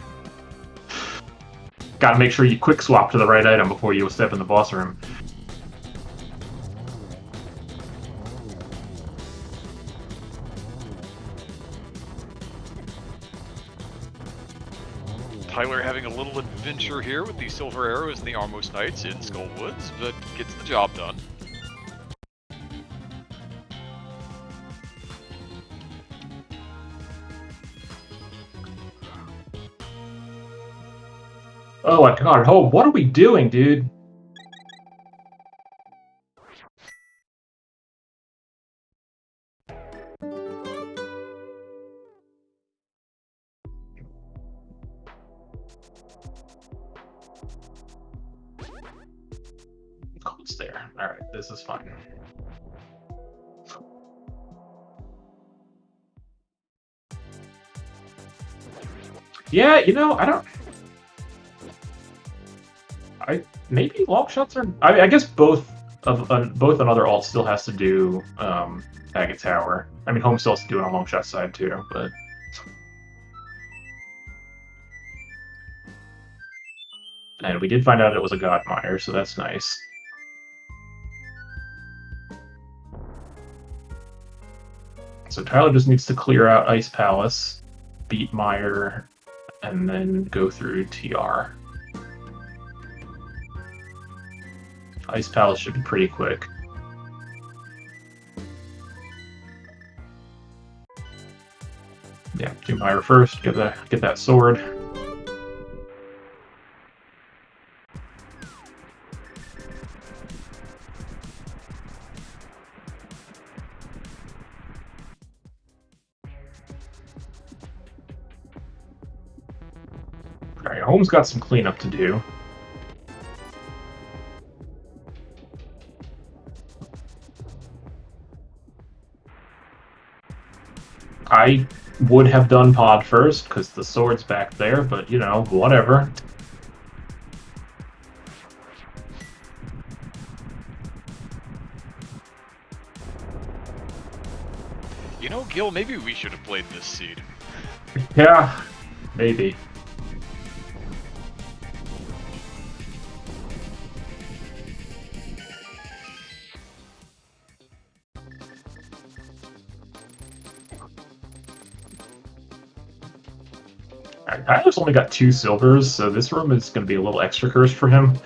Gotta make sure you quick swap to the right item before you step in the boss room. Tyler having a little adventure here with the Silver Arrows and the Armos Knights in Skull Woods, but gets the job done. Oh my god, oh, what are we doing, dude? It's there. Alright, this is fine. Yeah, you know, maybe Longshots are. I guess both another alt still has to do Agate Tower. I mean, Home still has to do it on Longshot side too, but. And we did find out it was a God Mire, so that's nice. So Tyler just needs to clear out Ice Palace, beat Mire, and then go through TR. Ice Palace should be pretty quick. Yeah, do Mire first, get that sword. Alright, Home's got some cleanup to do. I would have done pod first, because the sword's back there, but, you know, whatever. You know, Gil, maybe we should have played this seed. Yeah, maybe. Tyler's only got 2 silvers, so this room is going to be a little extra cursed for him.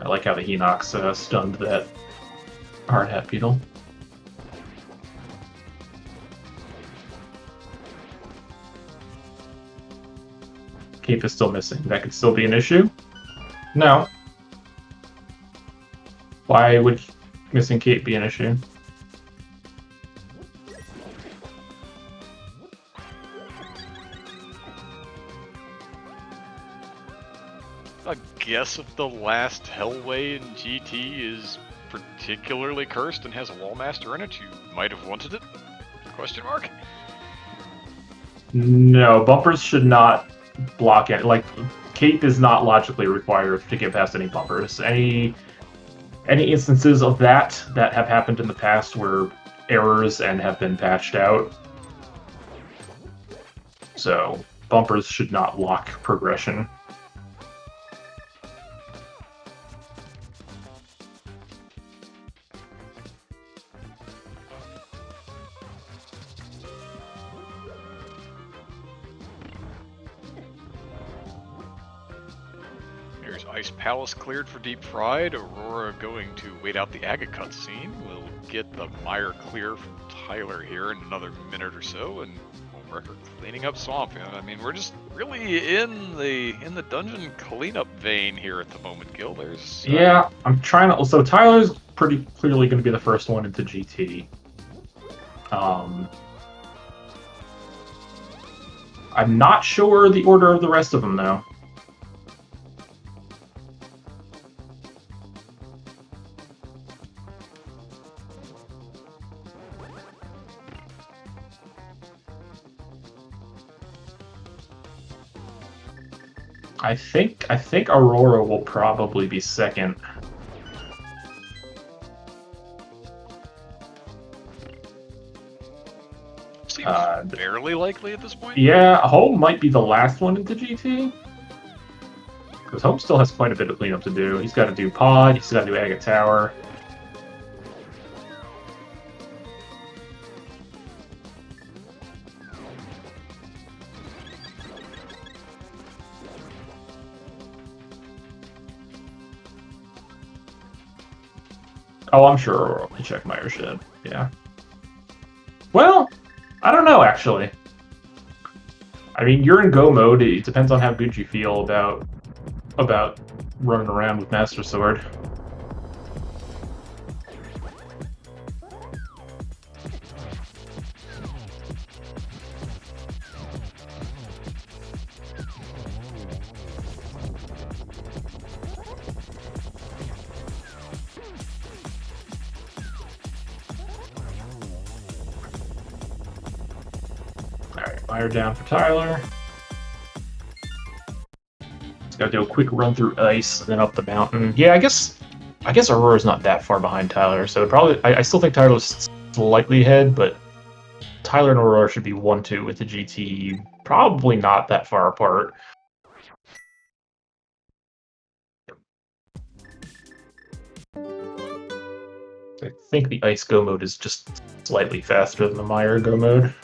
I like how the Hinox stunned that hard hat beetle. Cape is still missing. That could still be an issue. No. Why would missing Cape be an issue? I guess if the last Hellway in GT is particularly cursed and has a Wallmaster in it, you might have wanted it? Question mark? No, bumpers should not block it. Like, Cape is not logically required to get past any bumpers. Any instances of that have happened in the past were errors and have been patched out. So bumpers should not block progression. Ice Palace cleared for Deep Fried. Aurora going to wait out the Aga cutscene. We'll get the mire clear from Tyler here in another minute or so, and Homewrecker cleaning up Swamp. I mean, we're just really in the dungeon cleanup vein here at the moment, Gil. There's yeah, I'm trying to. So Tyler's pretty clearly going to be the first one into GT. I'm not sure the order of the rest of them though. I think Aurora will probably be second. Seems fairly likely at this point. Yeah, Home might be the last one into GT. Because Home still has quite a bit of cleanup to do. He's got to do Pod, he's got to do Agate Tower. Oh, I'm sure Aurora will check Meyer should. Yeah. Well, I don't know, actually. I mean, you're in go mode. It depends on how good you feel about running around with Master Sword. Fire down for Tyler. Just gotta do a quick run through ice, and then up the mountain. Yeah, I guess Aurora's not that far behind Tyler, so probably I still think Tyler's slightly ahead, but Tyler and Aurora should be 1-2 with the GT. Probably not that far apart. I think the ice go mode is just slightly faster than the Meyer go mode.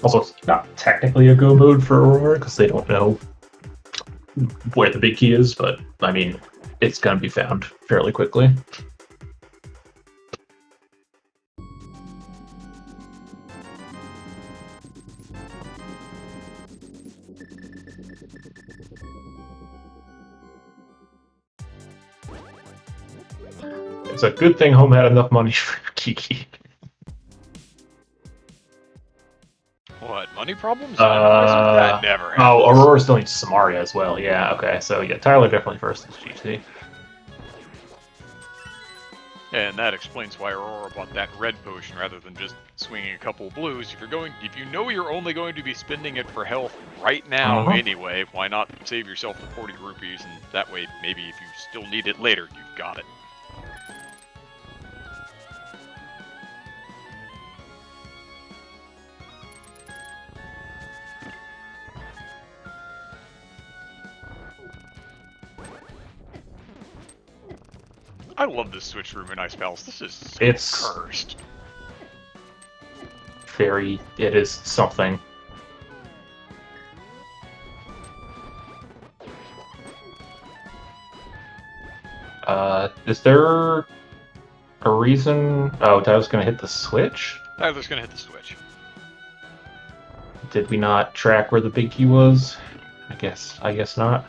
Also, it's not technically a go mode for Aurora because they don't know where the big key is, but I mean, it's going to be found fairly quickly. It's a good thing Home had enough money for Kiki. What, money problems? That never happens. Oh, Aurora still needs Samaria as well. Yeah, okay. So, yeah, Tyler definitely first is GT. And that explains why Aurora bought that red potion rather than just swinging a couple of blues. If you know you're only going to be spending it for health right now anyway, why not save yourself the 40 rupees, and that way, maybe if you still need it later, you've got it. I love this switch room in Ice Palace. This is so cursed. It is something. Is there a reason? Oh, Tyler's gonna hit the switch? Tyler's gonna hit the switch. Did we not track where the big key was? I guess not.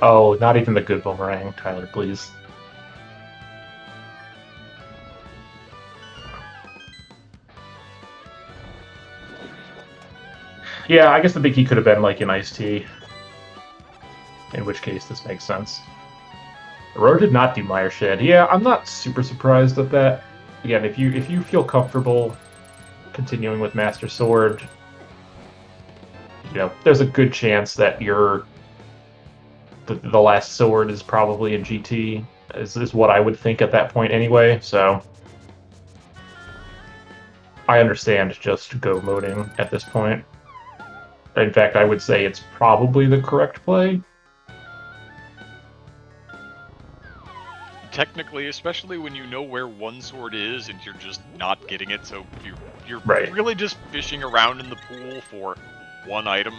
Oh, not even the good boomerang, Tyler, please. Yeah, I guess the big key could have been like an iced tea. In which case, this makes sense. Aurora did not do Mire Shed. Yeah, I'm not super surprised at that. Again, if you feel comfortable continuing with Master Sword, you know, there's a good chance that the last sword is probably in GT, is what I would think at that point anyway, so I understand just go moding at this point. In fact, I would say it's probably the correct play. Technically, especially when you know where one sword is and you're just not getting it, so you're really just fishing around in the pool for one item.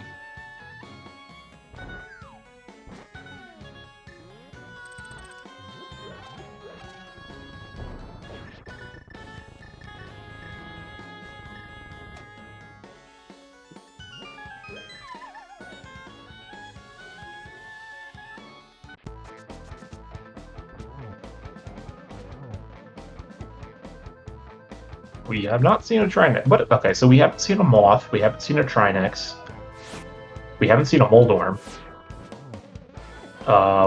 We have not seen a Trinex. But okay, so we haven't seen a Moth, we haven't seen a Trinex, we haven't seen a Moldorm,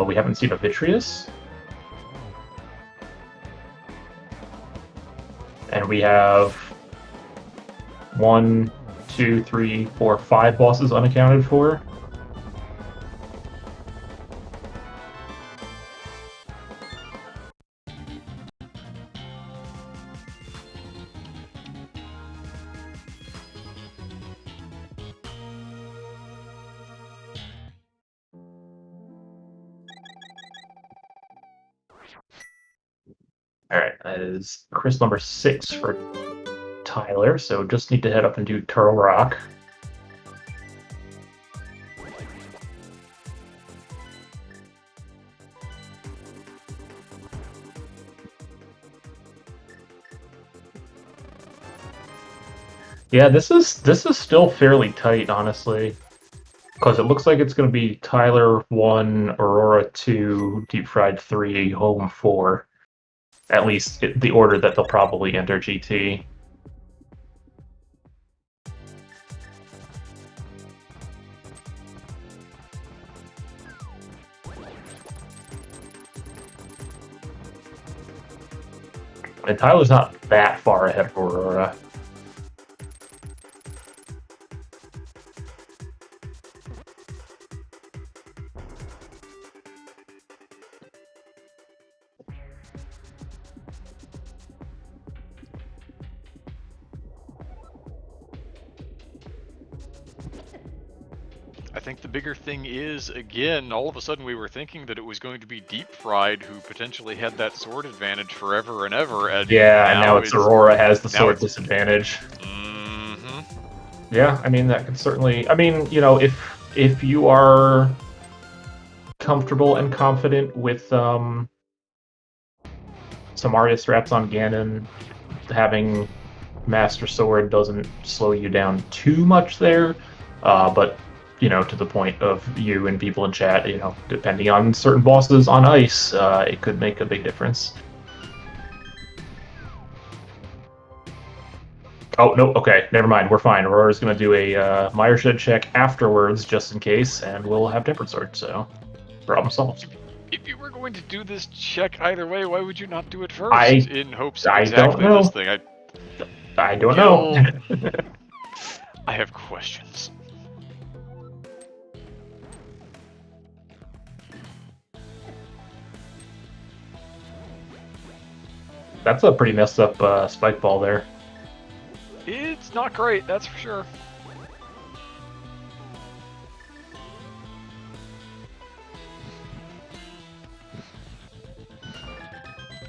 we haven't seen a Vitreous, and we have 1, 2, 3, 4, 5 bosses unaccounted for. Alright, that is Chris number 6 for Tyler, so just need to head up and do Turtle Rock. Yeah, this is still fairly tight, honestly. Because it looks like it's going to be Tyler 1, Aurora 2, Deep Fried 3, Home 4. At least the order that they'll probably enter GT. And Tyler's not that far ahead of Aurora. I think the bigger thing is, again, all of a sudden we were thinking that it was going to be Deep Fried who potentially had that sword advantage forever and ever. And yeah, and now it's Aurora has the sword disadvantage. Yeah, I mean that could certainly. I mean, you know, if you are comfortable and confident with some Arya straps on Ganon, having Master Sword doesn't slow you down too much there. But you know, to the point of you and people in chat, you know, depending on certain bosses on ice, it could make a big difference. Oh, no, okay, never mind, we're fine. Aurora's going to do a Mire-Shed check afterwards, just in case, and we'll have Tempered Sword, so problem solved. If you were going to do this check either way, why would you not do it first in hopes of I don't exactly know. this thing? I don't know. I have questions. That's a pretty messed up spike ball there. It's not great, that's for sure.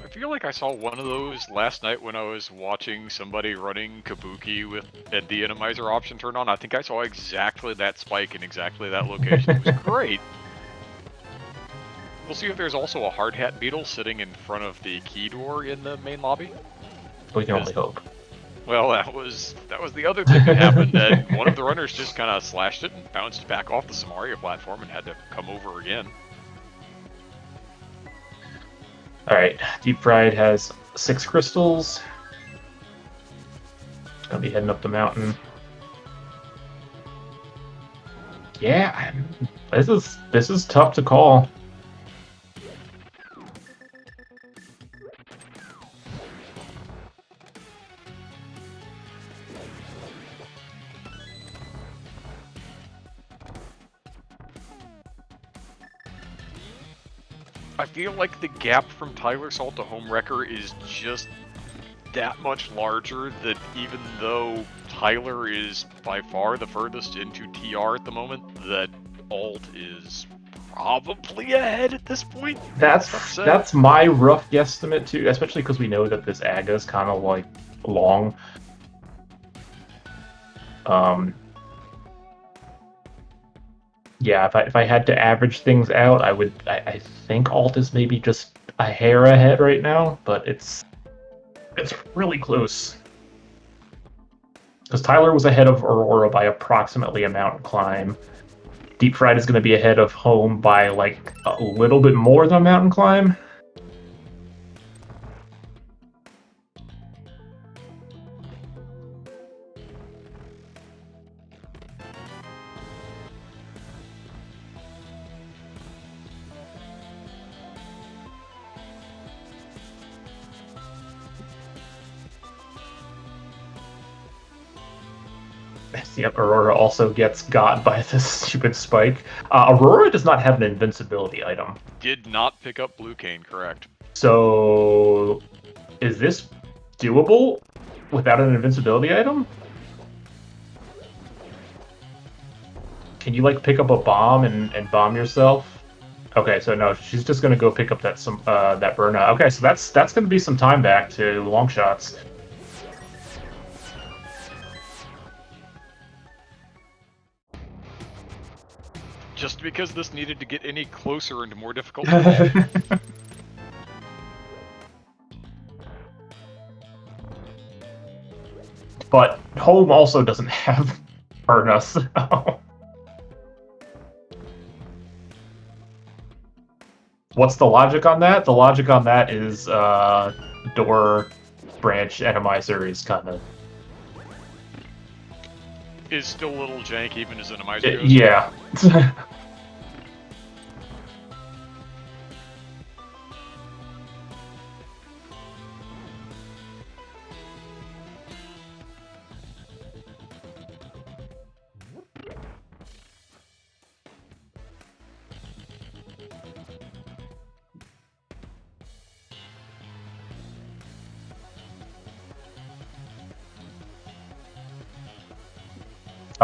I feel like I saw one of those last night when I was watching somebody running Kabuki with the Randomizer option turned on. I think I saw exactly that spike in exactly that location. It was great. We'll see if there's also a hard hat beetle sitting in front of the key door in the main lobby. We can only hope. Well, that was the other thing that happened, and one of the runners just kind of slashed it and bounced back off the Samaria platform and had to come over again. Alright, Deep Fried has 6 crystals. Gonna be heading up the mountain. Yeah, this is tough to call. I feel like the gap from Tyler Salt to Homewrecker is just that much larger that even though Tyler is by far the furthest into TR at the moment, that Alt is probably ahead at this point. That's my rough guesstimate too, especially because we know that this Aga is kind of like long. Yeah, if I had to average things out, I think Alt is maybe just a hair ahead right now, but it's really close. Because Tyler was ahead of Aurora by approximately a mountain climb. Deep Fried is going to be ahead of Home by like a little bit more than a mountain climb. Yep, Aurora also gets got by this stupid spike. Aurora does not have an invincibility item. Did not pick up Blue Cane, correct. So, is this doable without an invincibility item? Can you, like, pick up a bomb and bomb yourself? Okay, so no, she's just gonna go pick up that burnout. Okay, so that's gonna be some time back to Longshots. Just because this needed to get any closer and more difficult. But Home also doesn't have Burna, so... What's the logic on that? The logic on that is door branch Randomizer is kind of... Is still a little jank even as Randomizer goes. Yeah.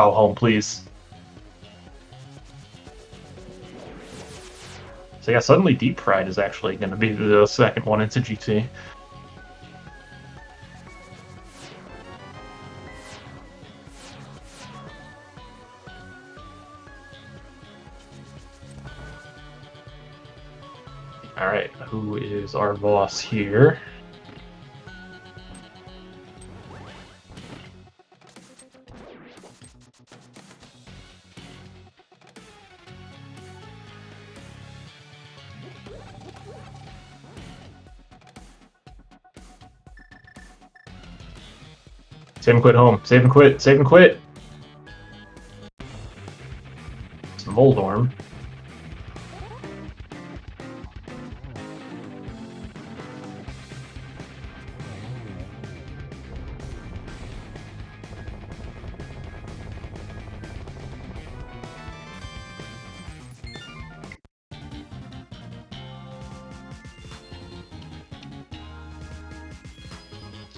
Oh, Home, please. So yeah, suddenly Deep Fried is actually going to be the second one into GT. All right, who is our boss here? Save and quit home. Save and quit. Save and quit. It's Moldorm.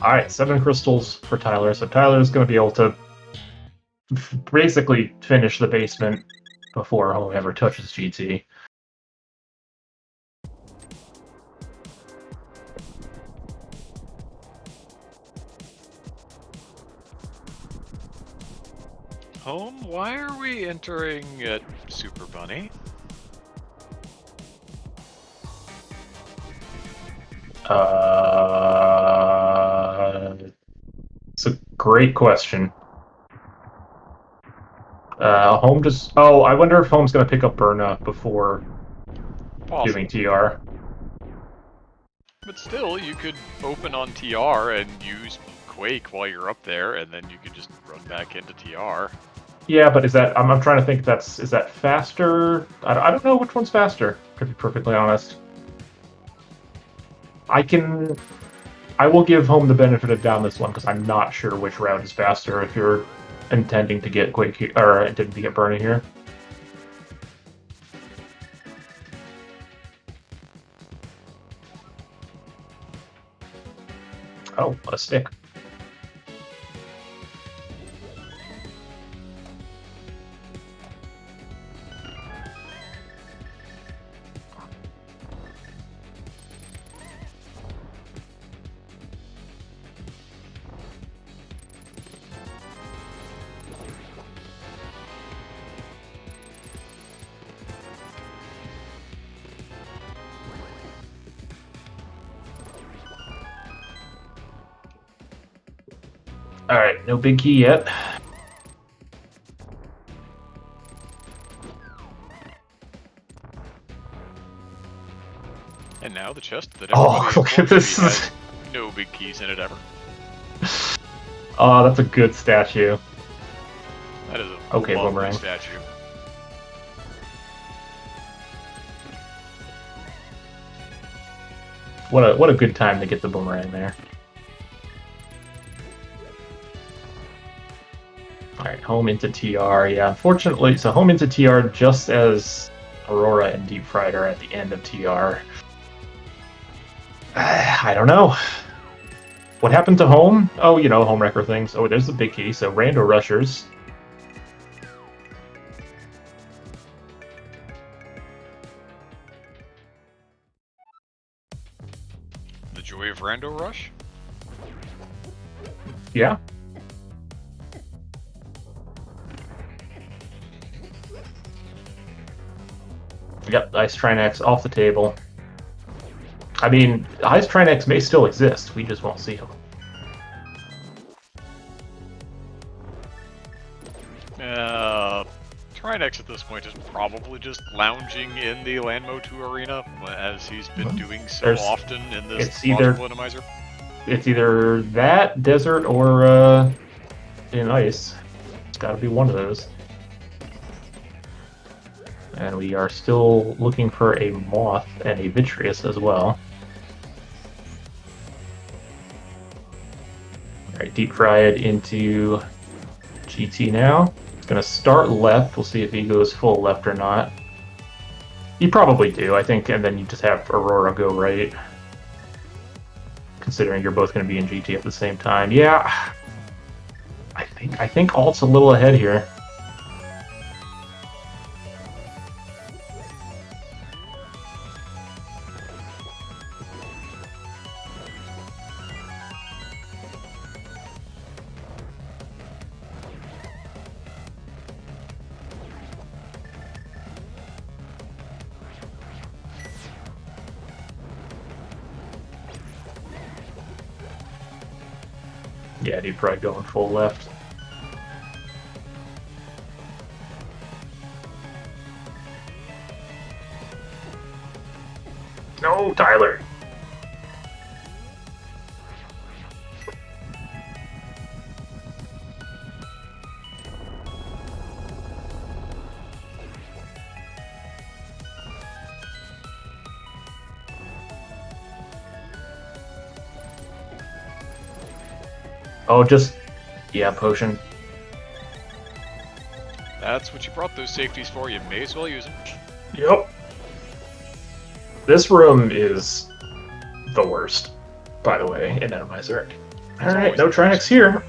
All right, 7 crystals for Tyler. So Tyler's going to be able to basically finish the basement before home ever touches GT. Home, why are we entering at Super Bunny? It's a great question. Home just... Oh, I wonder if Home's going to pick up Burna before doing TR. But still, you could open on TR and use Quake while you're up there, and then you could just run back into TR. Yeah, but is that... I'm trying to think is that faster? I don't know which one's faster, to be perfectly honest. I will give Home the benefit of down this one, because I'm not sure which route is faster if you're intending to get Quake or intending to get Burna here. Oh, what a stick. Alright, no big key yet. And now the chest that Oh, look at this. Has no big keys in it ever. Oh, that's a good statue. That is a okay, lovely boomerang statue. What a good time to get the boomerang there. Alright, home into TR. Yeah, unfortunately, so home into TR just as Aurora and Deep Fried are at the end of TR. I don't know. What happened to home? Oh, you know, home wrecker things. Oh, there's the big key. So Rando Rushers. The joy of Rando Rush? Yeah. Yep, Ice Trinex off the table. I mean, Ice Trinex may still exist, we just won't see him. Trinex at this point is probably just lounging in the Landmo 2 arena, as he's been doing so often in this Randomizer. It's either that, desert, or in ice. It's gotta be one of those. And we are still looking for a Moth and a Vitreous as well. Alright, Deep Fried into GT now. It's gonna start left. We'll see if he goes full left or not. You probably do, I think, and then you just have Aurora go right. Considering you're both gonna be in GT at the same time. Yeah. I think Alt's a little ahead here. Yeah, Deep Fried going full left. No, Tyler! Oh, just... yeah, potion. That's what you brought those safeties for. You may as well use them. Yep. This room is the worst, by the way, in Randomizer. Alright, no Trinix here.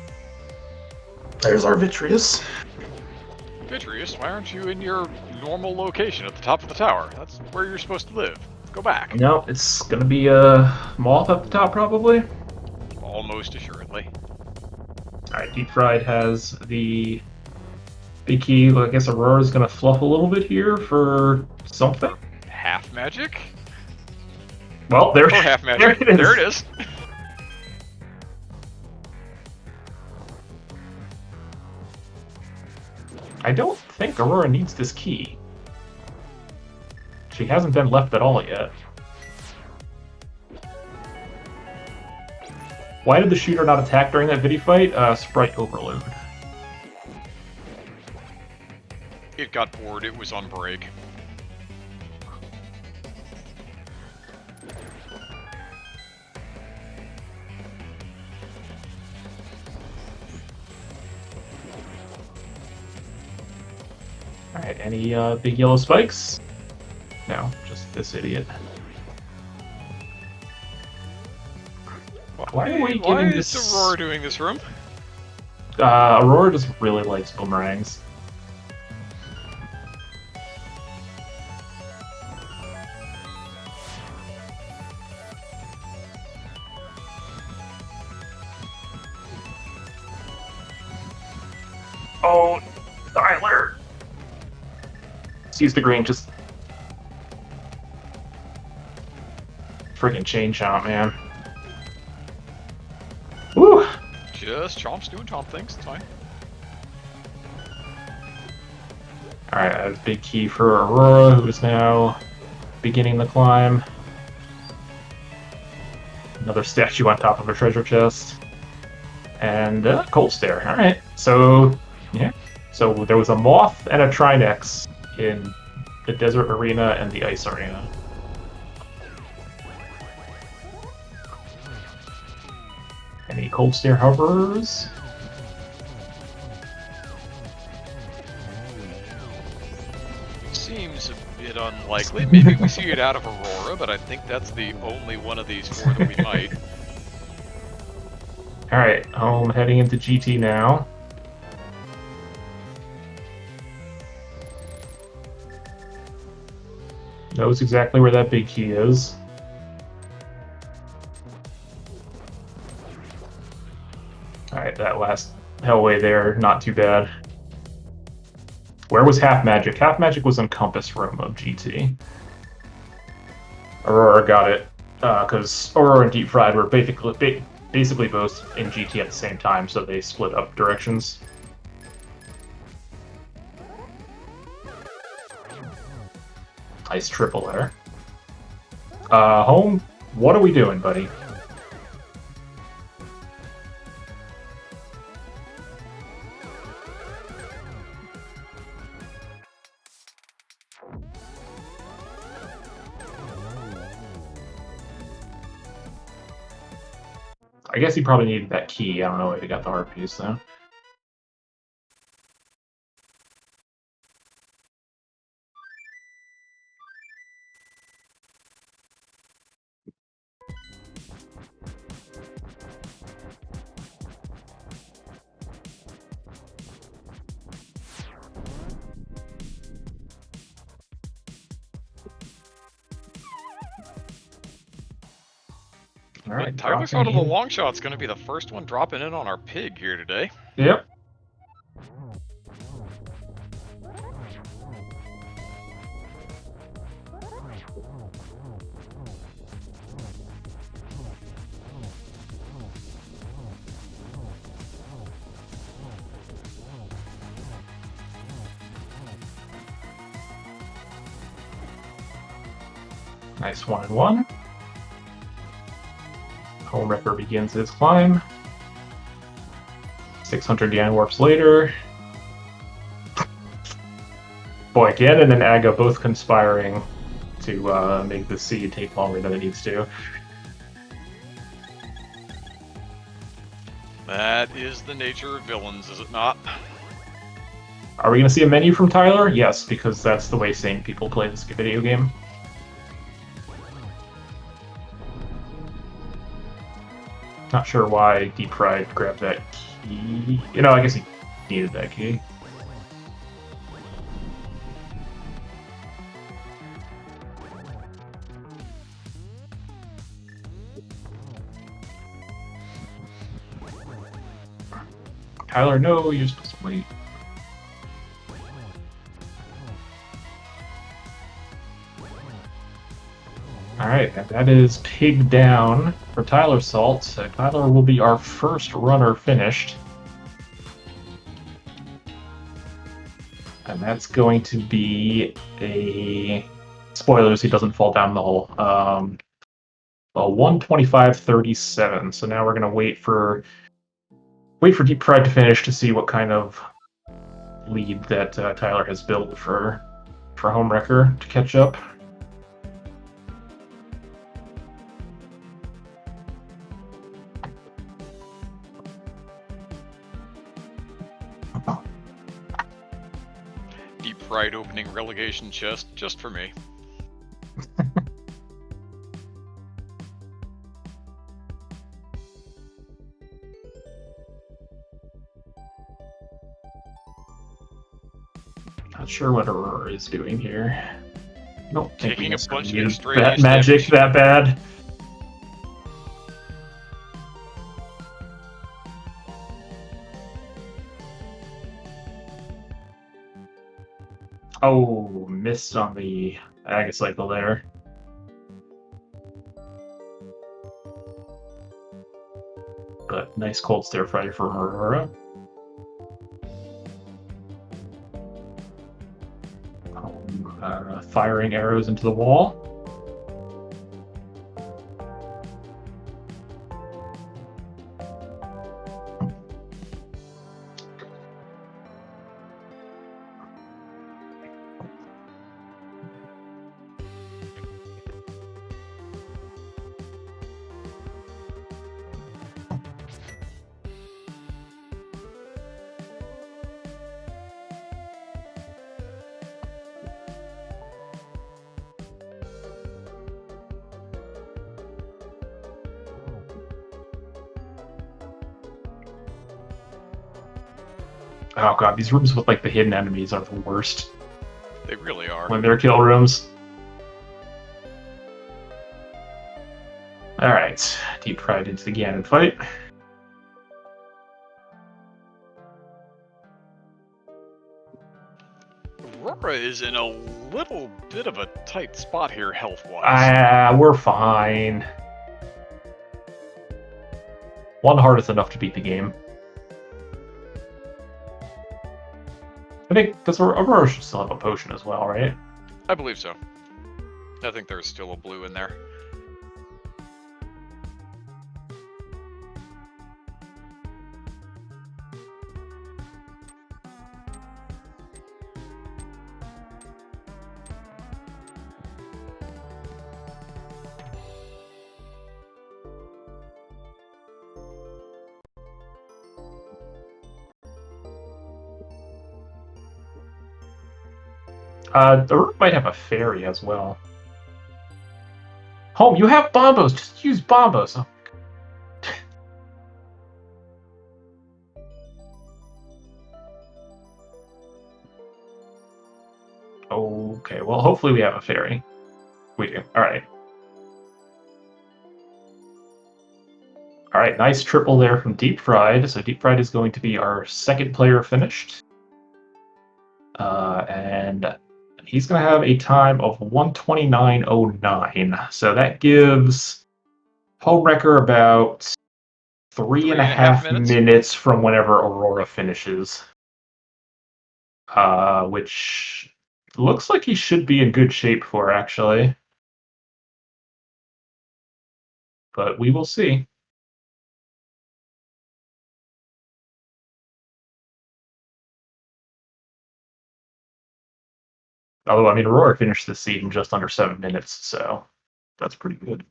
There's our Vitreous. Vitreous, why aren't you in your normal location at the top of the tower? That's where you're supposed to live. Go back. No, it's gonna be a Moth up the top, probably. Almost assuredly. Alright, Deep Fried has the big key. I guess Aurora's gonna fluff a little bit here for something. Half magic? Well, there, half magic. there it is. I don't think Aurora needs this key. She hasn't been left at all yet. Why did the shooter not attack during that Vidi fight? Sprite overload. It got bored. It was on break. Alright, any big yellow spikes? No, just this idiot. Why are we getting this? Is Aurora doing this room? Aurora just really likes boomerangs. Oh, Tyler! Use the green, just... Friggin' chain chomp, man. Woo! Just Chomp's doing Chomp things, it's fine. Alright, I have a big key for Aurora, who is now beginning the climb. Another statue on top of a treasure chest. And Cold Stare. Alright, so, yeah. So there was a Moth and a Trinex in the Desert Arena and the Ice Arena. Any Cold Stare hovers? Seems a bit unlikely. Maybe we see it out of Aurora, but I think that's the only one of these four that we might. Alright, home heading into GT now. Knows exactly where that big key is. Alright, that last hellway there, not too bad. Where was Half Magic? Half Magic was in Compass Room of GT. Aurora got it, because Aurora and Deep Fried were basically both in GT at the same time, so they split up directions. Nice triple there. Home, what are we doing, buddy? I guess he probably needed that key. I don't know where he got the heart piece, though. All right, Tyler's out of the Longshot's going to be the first one dropping in on our pig here today. Yep. Nice 1-1. Homewrecker begins his climb. 600 Yan warps later. Boy, Ganon and Aga both conspiring to make the seed take longer than it needs to. That is the nature of villains, is it not? Are we going to see a menu from Tyler? Yes, because that's the way sane people play this video game. Not sure why Deep Pride grabbed that key. You know, I guess he needed that key. Tyler, no, you're supposed to wait. Alright, and that is Pig down for Tyler Salt. So Tyler will be our first runner finished. And that's going to be a... Spoilers, he doesn't fall down the hole. A 125.37. So now we're going to wait for Deep Pride to finish to see what kind of lead that Tyler has built for Homewrecker to catch up. Deep Pride opening relegation chest just for me. Not sure what Aurora is doing here. Nope, Taking a bunch of extra that magic that bad. Oh, missed on the Agacycle there. But nice cold stare fighter from Aurora. Firing arrows into the wall. Oh god, these rooms with like the hidden enemies are the worst. They really are. When they're kill rooms. Alright, Deep Pride into the Ganon fight. Aurora is in a little bit of a tight spot here health-wise. We're fine. One heart is enough to beat the game. I think, because Aurora should still have a potion as well, right? I believe so. I think there's still a blue in there. The room might have a fairy as well. Home, you have bombos. Just use bombos. Okay, well, hopefully we have a fairy. We do. Alright. Alright, nice triple there from Deep Pride. So Deep Pride is going to be our second player finished. And he's going to have a time of 129.09. So that gives Homewrecker about 3.5 minutes from whenever Aurora finishes. Which looks like he should be in good shape for, actually. but we will see. Although, I mean, Aurora finished the seed in just under 7 minutes, so that's pretty good.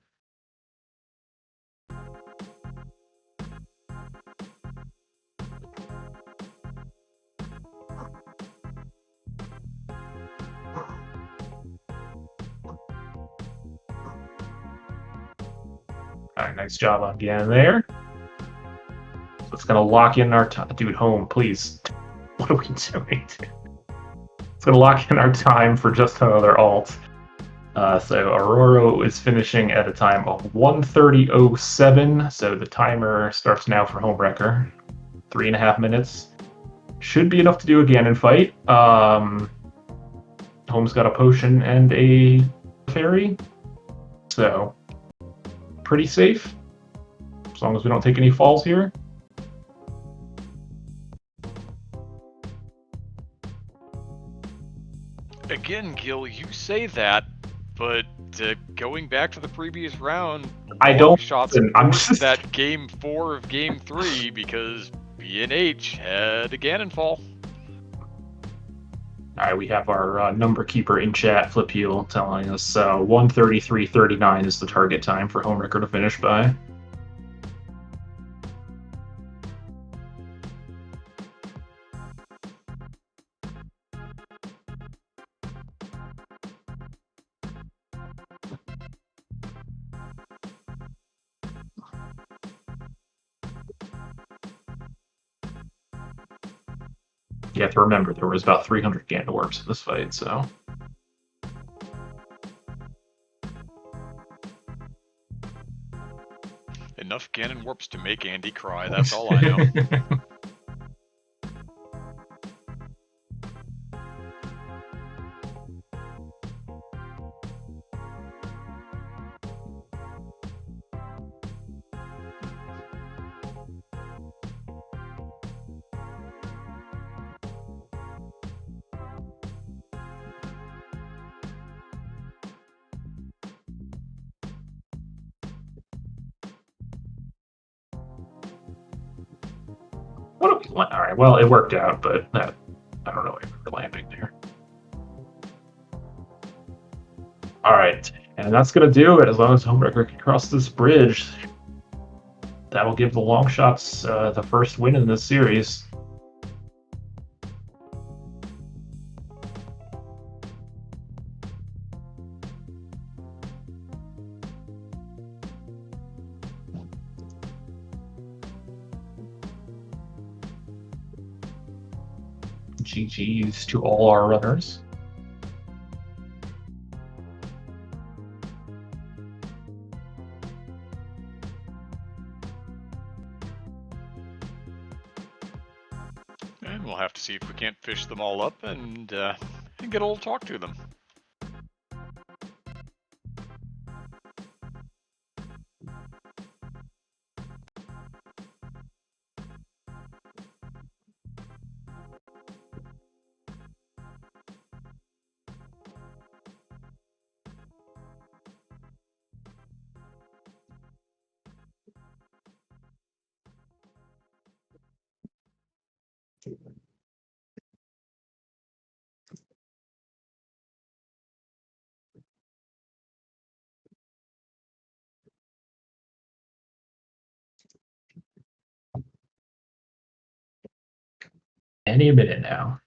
All right, nice job on Gan there. So it's going to lock in our time. Dude, home, please. What are we doing? It's going to lock in our time for just another alt. So Aurora is finishing at a time of 1:30:07. So the timer starts now for Homewrecker. 3.5 minutes. Should be enough to do a Ganon fight. Home's got a potion and a fairy. So pretty safe. As long as we don't take any falls here. Again, Gil, you say that, but going back to the previous round, I don't. Longshots forced that game 4 of game 3 because B&H had a Ganon fall. All right, we have our number keeper in chat, Flipheal, telling us 1:33:39 is the target time for Homewrecker to finish by. You have to remember there was about 300 Ganondorfs in this fight, so. Enough Ganon warps to make Andy cry, that's all I know. All right, well, it worked out, but I don't know if we're landing there. All right, and that's going to do it. As long as Homewrecker can cross this bridge, that'll give the Longshots the first win in this series. GG's to all our runners. And we'll have to see if we can't fish them all up and get a little talk to them. Any minute now.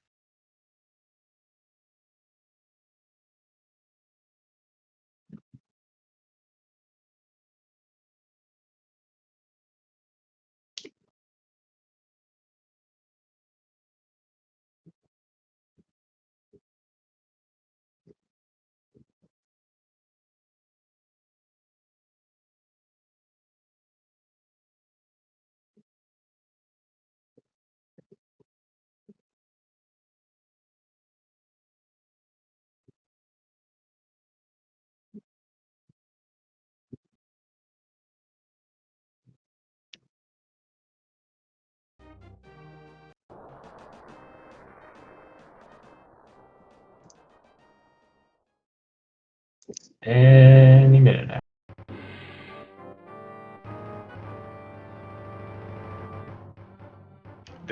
Any minute now.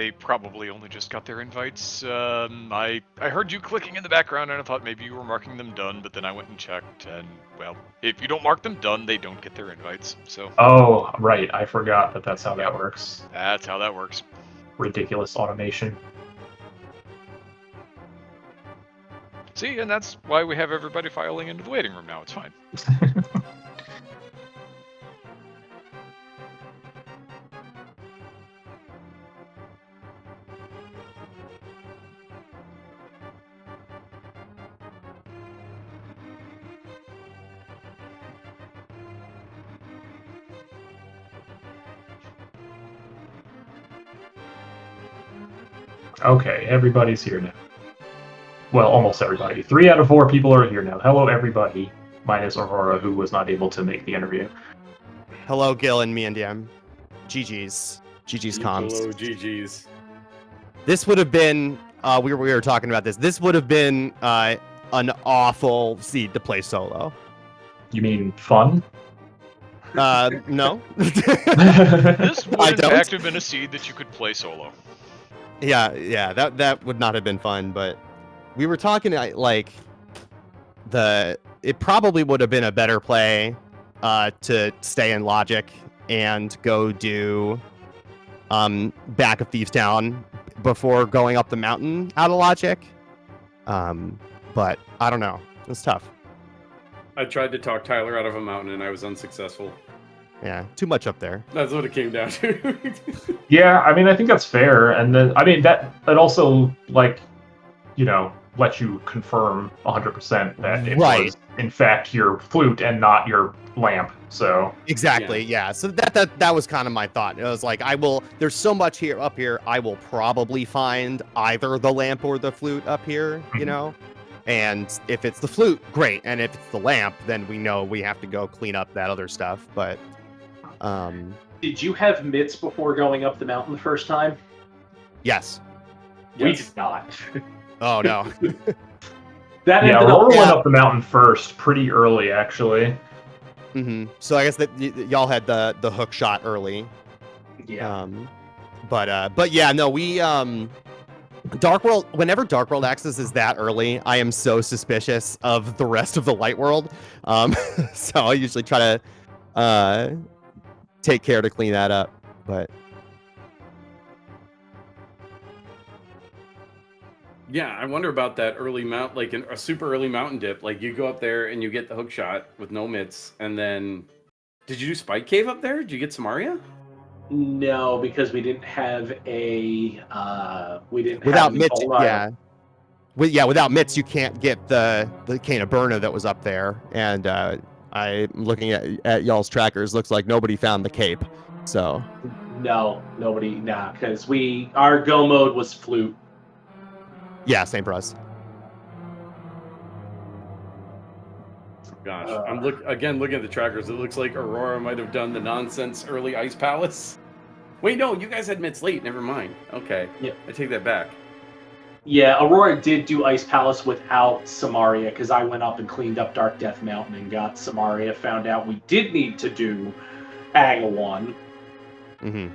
they probably only just got their invites. I heard you clicking in the background, and I thought maybe you were marking them done, but then I went and checked, and, well, if you don't mark them done, they don't get their invites, so... Oh, right. I forgot that that's how that works. That's how that works. Ridiculous automation. See, and that's why we have everybody filing into the waiting room now. It's fine. Okay, everybody's here now. Well, almost everybody. 3 out of 4 people are here now. Hello, everybody. Minus Aurora, who was not able to make the interview. Hello, Gil and me and DM. GG's. GG's comms. Hello, GG's. This would have been, we were talking about this. This would have been an awful seed to play solo. You mean fun? No. This would, I in don't. fact, have been a seed that you could play solo. Yeah, that would not have been fun, but we were talking like it probably would have been a better play to stay in Logic and go do back of Thieves Town before going up the mountain out of Logic. But I don't know. It's tough. I tried to talk Tyler out of a mountain and I was unsuccessful. Yeah, too much up there. That's what it came down to. Yeah, I mean, I think that's fair. And then, I mean, that also, like, you know, lets you confirm 100% that it was, in fact, your flute and not your lamp. So Exactly, yeah. So that was kind of my thought. It was like, there's so much up here, I will probably find either the lamp or the flute up here, you know? And if it's the flute, great. And if it's the lamp, then we know we have to go clean up that other stuff. But Did you have mitts before going up the mountain the first time? yes. We did not. Oh no. That yeah, ended Aurora up. went up the mountain first, pretty early, actually. So I guess that y'all had the hook shot early. Yeah. But yeah, no, we Dark World, whenever Dark World access is that early, I am so suspicious of the rest of the Light World. So I usually try to take care to clean that up. But Yeah, I wonder about that early mount, like a super early mountain dip. Like you go up there and you get the hook shot with no mitts, and then did you do Spike Cave up there? Did you get Samaria? No, because we didn't have a without have mitts, Ebola. without mitts, you can't get the cane of Burna that was up there. And I'm looking at y'all's trackers. Looks like nobody found the cape. So No, nobody. Nah, because our go mode was flute. yeah, same for us. Gosh, I'm looking at the trackers. It looks like Aurora might have done the nonsense early Ice Palace. Wait, no, you guys had mitts late. Never mind. Okay, Yeah. I take that back. Yeah, Aurora did do Ice Palace without Samaria because I went up and cleaned up Dark Death Mountain and got Samaria. Found out we did need to do Agawon. Mm-hmm.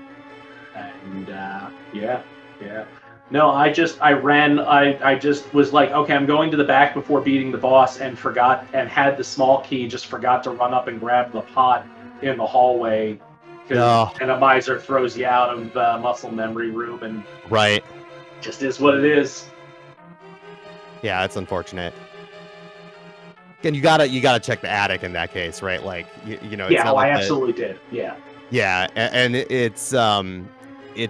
And yeah. No, I just was like, okay, I'm going to the back before beating the boss and forgot and had the small key, just forgot to run up and grab the pot in the hallway. Oh. Randomizer throws you out of muscle memory room and Right. just is what it is. Yeah, it's unfortunate. And you gotta check the attic in that case, right? Like you know. It's Yeah, not like I absolutely did. Yeah. Yeah, and it's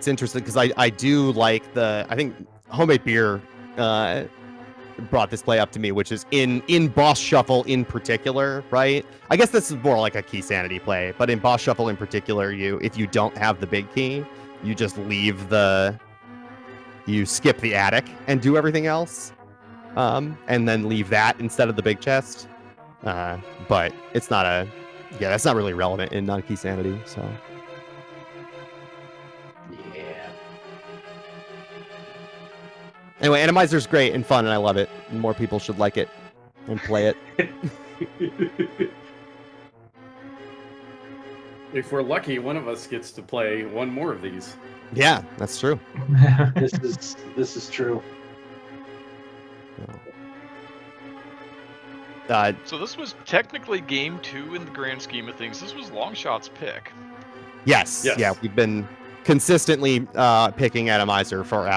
interesting because I do like I think Homemade Beer brought this play up to me, which is in Boss Shuffle in particular, right? I guess this is more like a key sanity play, but in Boss Shuffle in particular, if you don't have the big key, you just leave you skip the attic and do everything else, and then leave that instead of the big chest. But it's not that's not really relevant in non-key sanity, so. Yeah. Anyway, Randomizer's great and fun, and I love it. More people should like it and play it. If we're lucky, one of us gets to play one more of these. Yeah, that's true. This is true. So this was technically game 2 in the grand scheme of things. This was Longshots' pick. Yes. Yes. Yeah, we've been consistently picking Randomizer for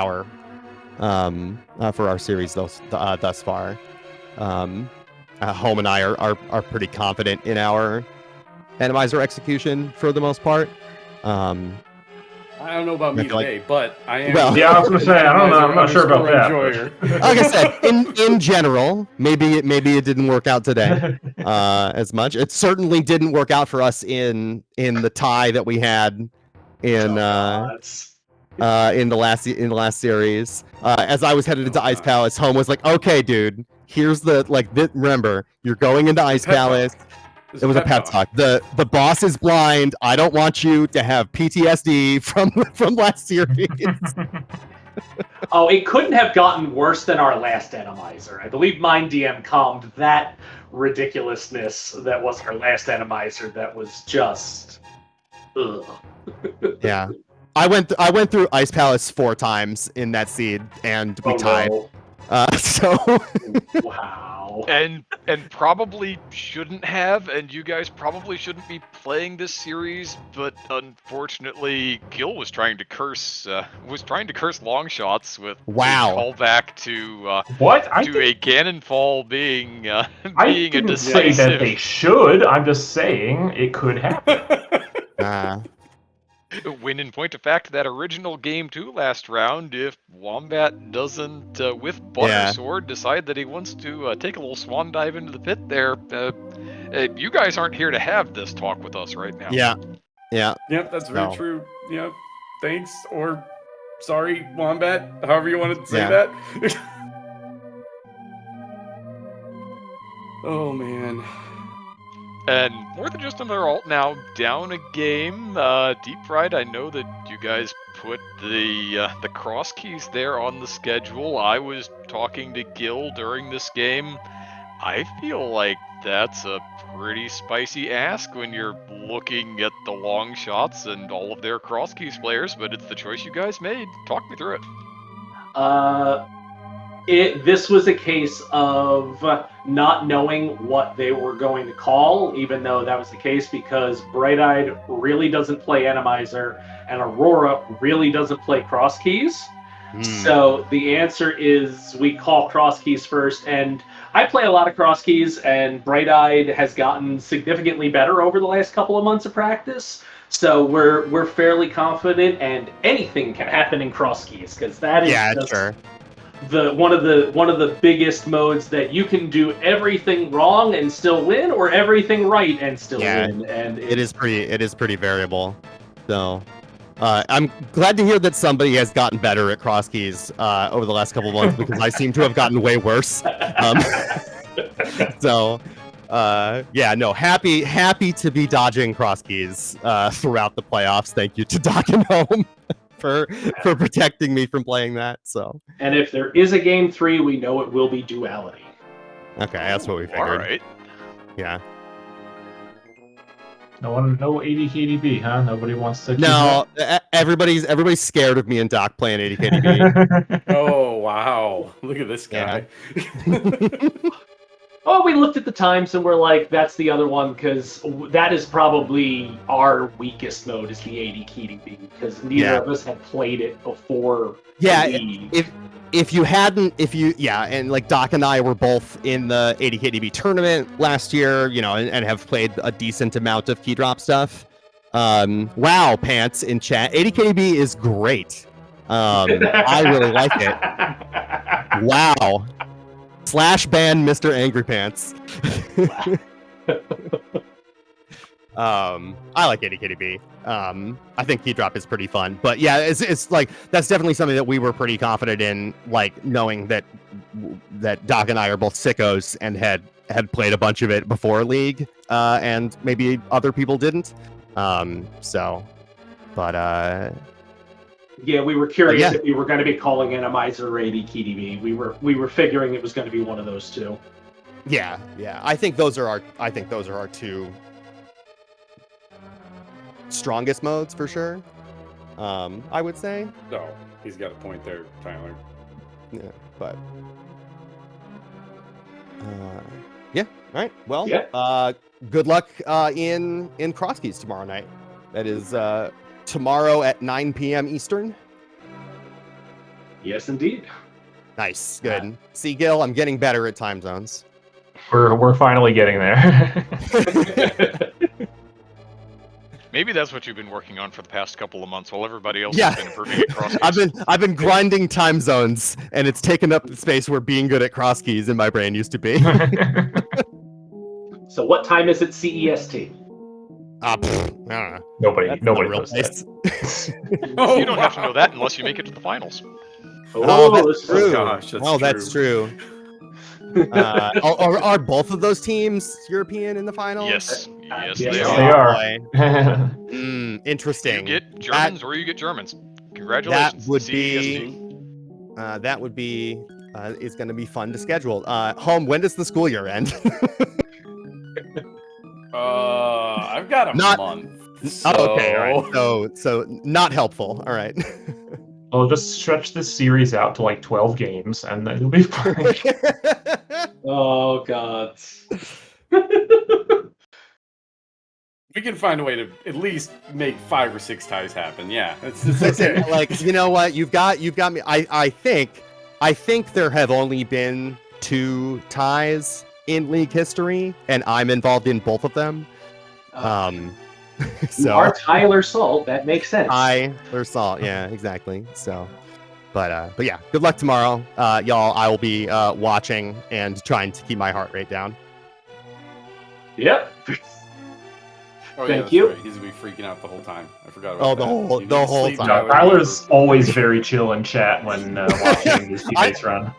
our series thus far. Home and I are pretty confident in our Randomizer execution for the most part. I don't know about me I feel like- today, but I am. Well- Yeah, I was gonna say, I don't know. I'm not sure about that. Enjoyer. Like I said, in general, maybe it didn't work out today as much. It certainly didn't work out for us in the tie that we had in the last series. As I was headed into Ice Palace, Home was like, "Okay, dude, here's the remember, you're going into Ice Pep Palace." talk. It was a pep talk. The boss is blind. I don't want you to have PTSD from last series. Oh, it couldn't have gotten worse than our last Randomizer. I believe Mind DM calmed that ridiculousness that was our last Randomizer. That was just, ugh. Yeah, I went through Ice Palace 4 times in that seed, and we tied. No. So Wow. And probably shouldn't have, and you guys probably shouldn't be playing this series, but unfortunately Gil was trying to curse Longshots with Wow. a callback to What? a Ganon fall being I being a didn't say decisive that they should. I'm just saying it could happen. win. In point of fact, that original game 2 last round, if Wombat doesn't, with Buttersword, decide that he wants to take a little swan dive into the pit there, you guys aren't here to have this talk with us right now. yeah. Yep, that's very No. true. Yep. Thanks or sorry, Wombat. However you want to say Yeah. that. Oh man. And more than just another alt now, down a game. Deep Fried, I know that you guys put the cross keys there on the schedule. I was talking to Gil during this game. I feel like that's a pretty spicy ask when you're looking at the Longshots and all of their cross keys players, but it's the choice you guys made. Talk me through it. This was a case of not knowing what they were going to call, even though that was the case, because Bright Eyed really doesn't play Randomizer and Aurora really doesn't play cross keys. So the answer is we call cross keys first, and I play a lot of cross keys, and Bright Eyed has gotten significantly better over the last couple of months of practice. So we're fairly confident, and anything can happen in cross keys, because that is just Sure. one of the biggest modes that you can do everything wrong and still win, or everything right and still win. And It is pretty variable. So I'm glad to hear that somebody has gotten better at cross keys over the last couple of months, because I seem to have gotten way worse. So happy to be dodging cross keys throughout the playoffs. Thank you to Doc and Home for protecting me from playing that. So, and if there is a game 3, we know it will be duality. okay, that's what we figured. All right. Yeah. No ADKDB, huh? Nobody wants to. No, everybody's scared of me and Doc playing 80KDB. Oh wow. Look at this guy. Oh, we looked at the times and we're like, that's the other one, because that is probably our weakest mode, is the 80 KDB, because neither of us had played it before. Yeah, the- and like Doc and I were both in the 80KDB tournament last year, and have played a decent amount of key drop stuff. Wow, Pants in chat. 80KDB is great. I really like it. Wow. /ban Mr. Angry Pants. I like 80KDB. I think key drop is pretty fun, but yeah, it's like that's definitely something that we were pretty confident in, like knowing that Doc and I are both sickos and had played a bunch of it before League, and maybe other people didn't. Yeah, we were curious if we were going to be calling Randomizer or ADKDB. We were figuring it was going to be one of those two. Yeah. I think those are our two strongest modes for sure. I would say. No, he's got a point there, Tyler. Yeah, but yeah. All right. Well, Yeah. good luck in cross keys tomorrow night. That is tomorrow at 9 p.m. Eastern. Yes, indeed. Nice. Good. See, Gil, I'm getting better at time zones. We're finally getting there. Maybe that's what you've been working on for the past couple of months while everybody else Yeah. has been improving at cross I've been grinding time zones, and it's taken up the space where being good at cross keys in my brain used to be. So what time is it CEST? I don't know. nobody That's not nobody real knows place. that. You don't have to know that unless you make it to the finals. Oh, that's this is- true. gosh, that's That's true. Are both of those teams European in the finals? Yes. Yes, yes, they Yes, are. they are. Boy. Interesting. You get Germans or you get Germans. Congratulations. would CEST. be it's going to be fun to schedule. Home, when does the school year end? I've got a Not- month. Oh, okay, all right. So not helpful. All right. Well, just stretch this series out to like 12 games, and then it'll be fine. Oh God. We can find a way to at least make 5 or 6 ties happen. Yeah, it's Listen, okay. like, you know what? You've got me. I think there have only been 2 ties in league history, and I'm involved in both of them. You So are Tyler Salt. That makes sense. Tyler Salt. Yeah, exactly. So, but yeah, good luck tomorrow, y'all. I will be watching and trying to keep my heart rate down. Yep. Oh, Thank that's you. right. He's gonna be freaking out the whole time. I forgot Oh, about the that. whole- You the need to whole sleep, time. No, Tyler's always very chill in chat when watching his teammates run.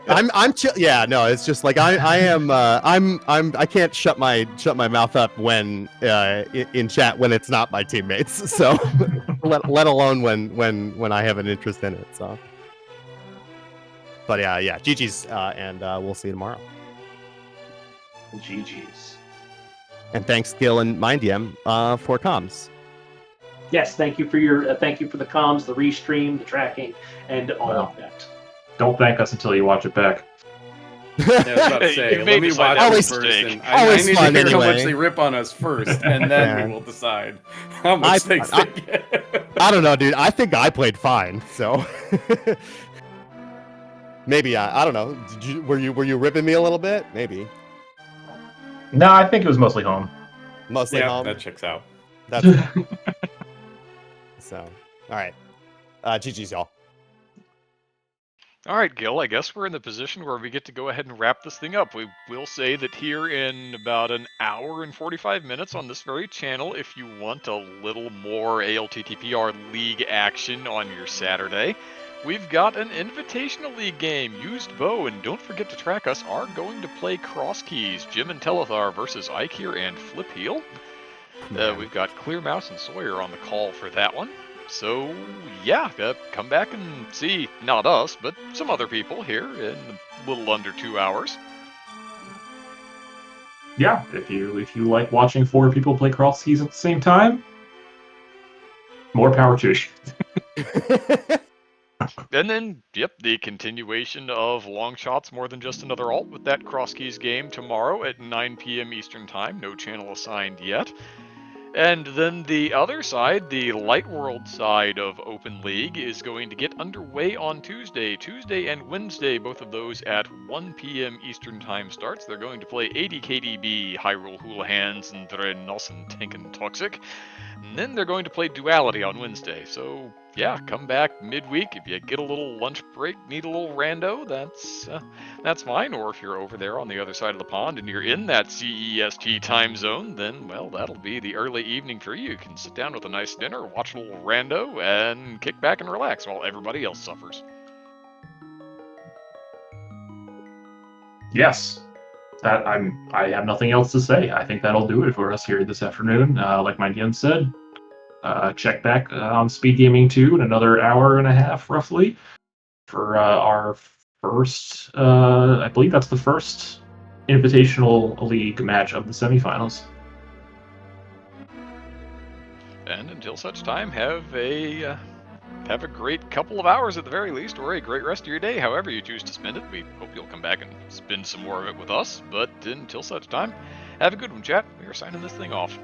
I'm chill. Yeah, no, it's just like I am. I can't shut my mouth up when in chat when it's not my teammates. So let alone when I have an interest in it. So, but yeah, GG's, and we'll see you tomorrow. GG's. And thanks, Gil and MindDM, for comms. Yes, thank you for the comms, the restream, the tracking, and all of that. Don't thank us until you watch it back. Yeah, I was about to You say, may let me decide watch that it was first. mistake. And I Always need to fun hear how anyway. much they rip on us first, and then Yeah. we will decide how much thanks they get. I don't know, dude. I think I played fine. So maybe I don't know. Were you ripping me a little bit? Maybe. No, I think it was mostly home. Mostly Yeah, home. that checks out. That's so. All right. GG's, y'all. All right, Gil, I guess we're in the position where we get to go ahead and wrap this thing up. We will say that here in about an hour and 45 minutes on this very channel, if you want a little more ALTTPR League action on your Saturday, we've got an Invitational League game. Used Bow, and don't forget to track us, are going to play Cross Keys, Jim and Telethar versus Ike here and Flip Heel. We've got Clear Mouse and Sawyer on the call for that one. So, yeah, come back and see, not us, but some other people here in a little under 2 hours. Yeah, if you like watching 4 people play cross keys at the same time, more power to you. And then, yep, the continuation of Longshots More Than Just Another Alt with that Cross Keys game tomorrow at 9 p.m. Eastern Time. No channel assigned yet. And then the other side, the Light World side of Open League, is going to get underway on Tuesday and Wednesday, both of those at 1 p.m. Eastern Time starts. They're going to play 80 KDB, Hyrule Hulahans, and Drenos and Tank and Toxic. And then they're going to play Duality on Wednesday. So, yeah, come back midweek. If you get a little lunch break, need a little rando, that's fine. Or if you're over there on the other side of the pond and you're in that CEST time zone, then, well, that'll be the early evening for you. You can sit down with a nice dinner, watch a little rando, and kick back and relax while everybody else suffers. Yes. I have nothing else to say. I think that'll do it for us here this afternoon. Like my DM said, check back on SpeedGaming 2 in another hour and a half, roughly, for our first, I believe that's the first Invitational League match of the semifinals. And until such time, have a great couple of hours at the very least, or a great rest of your day, however you choose to spend it. We hope you'll come back and spend some more of it with us. But until such time, have a good one, chat. We are signing this thing off.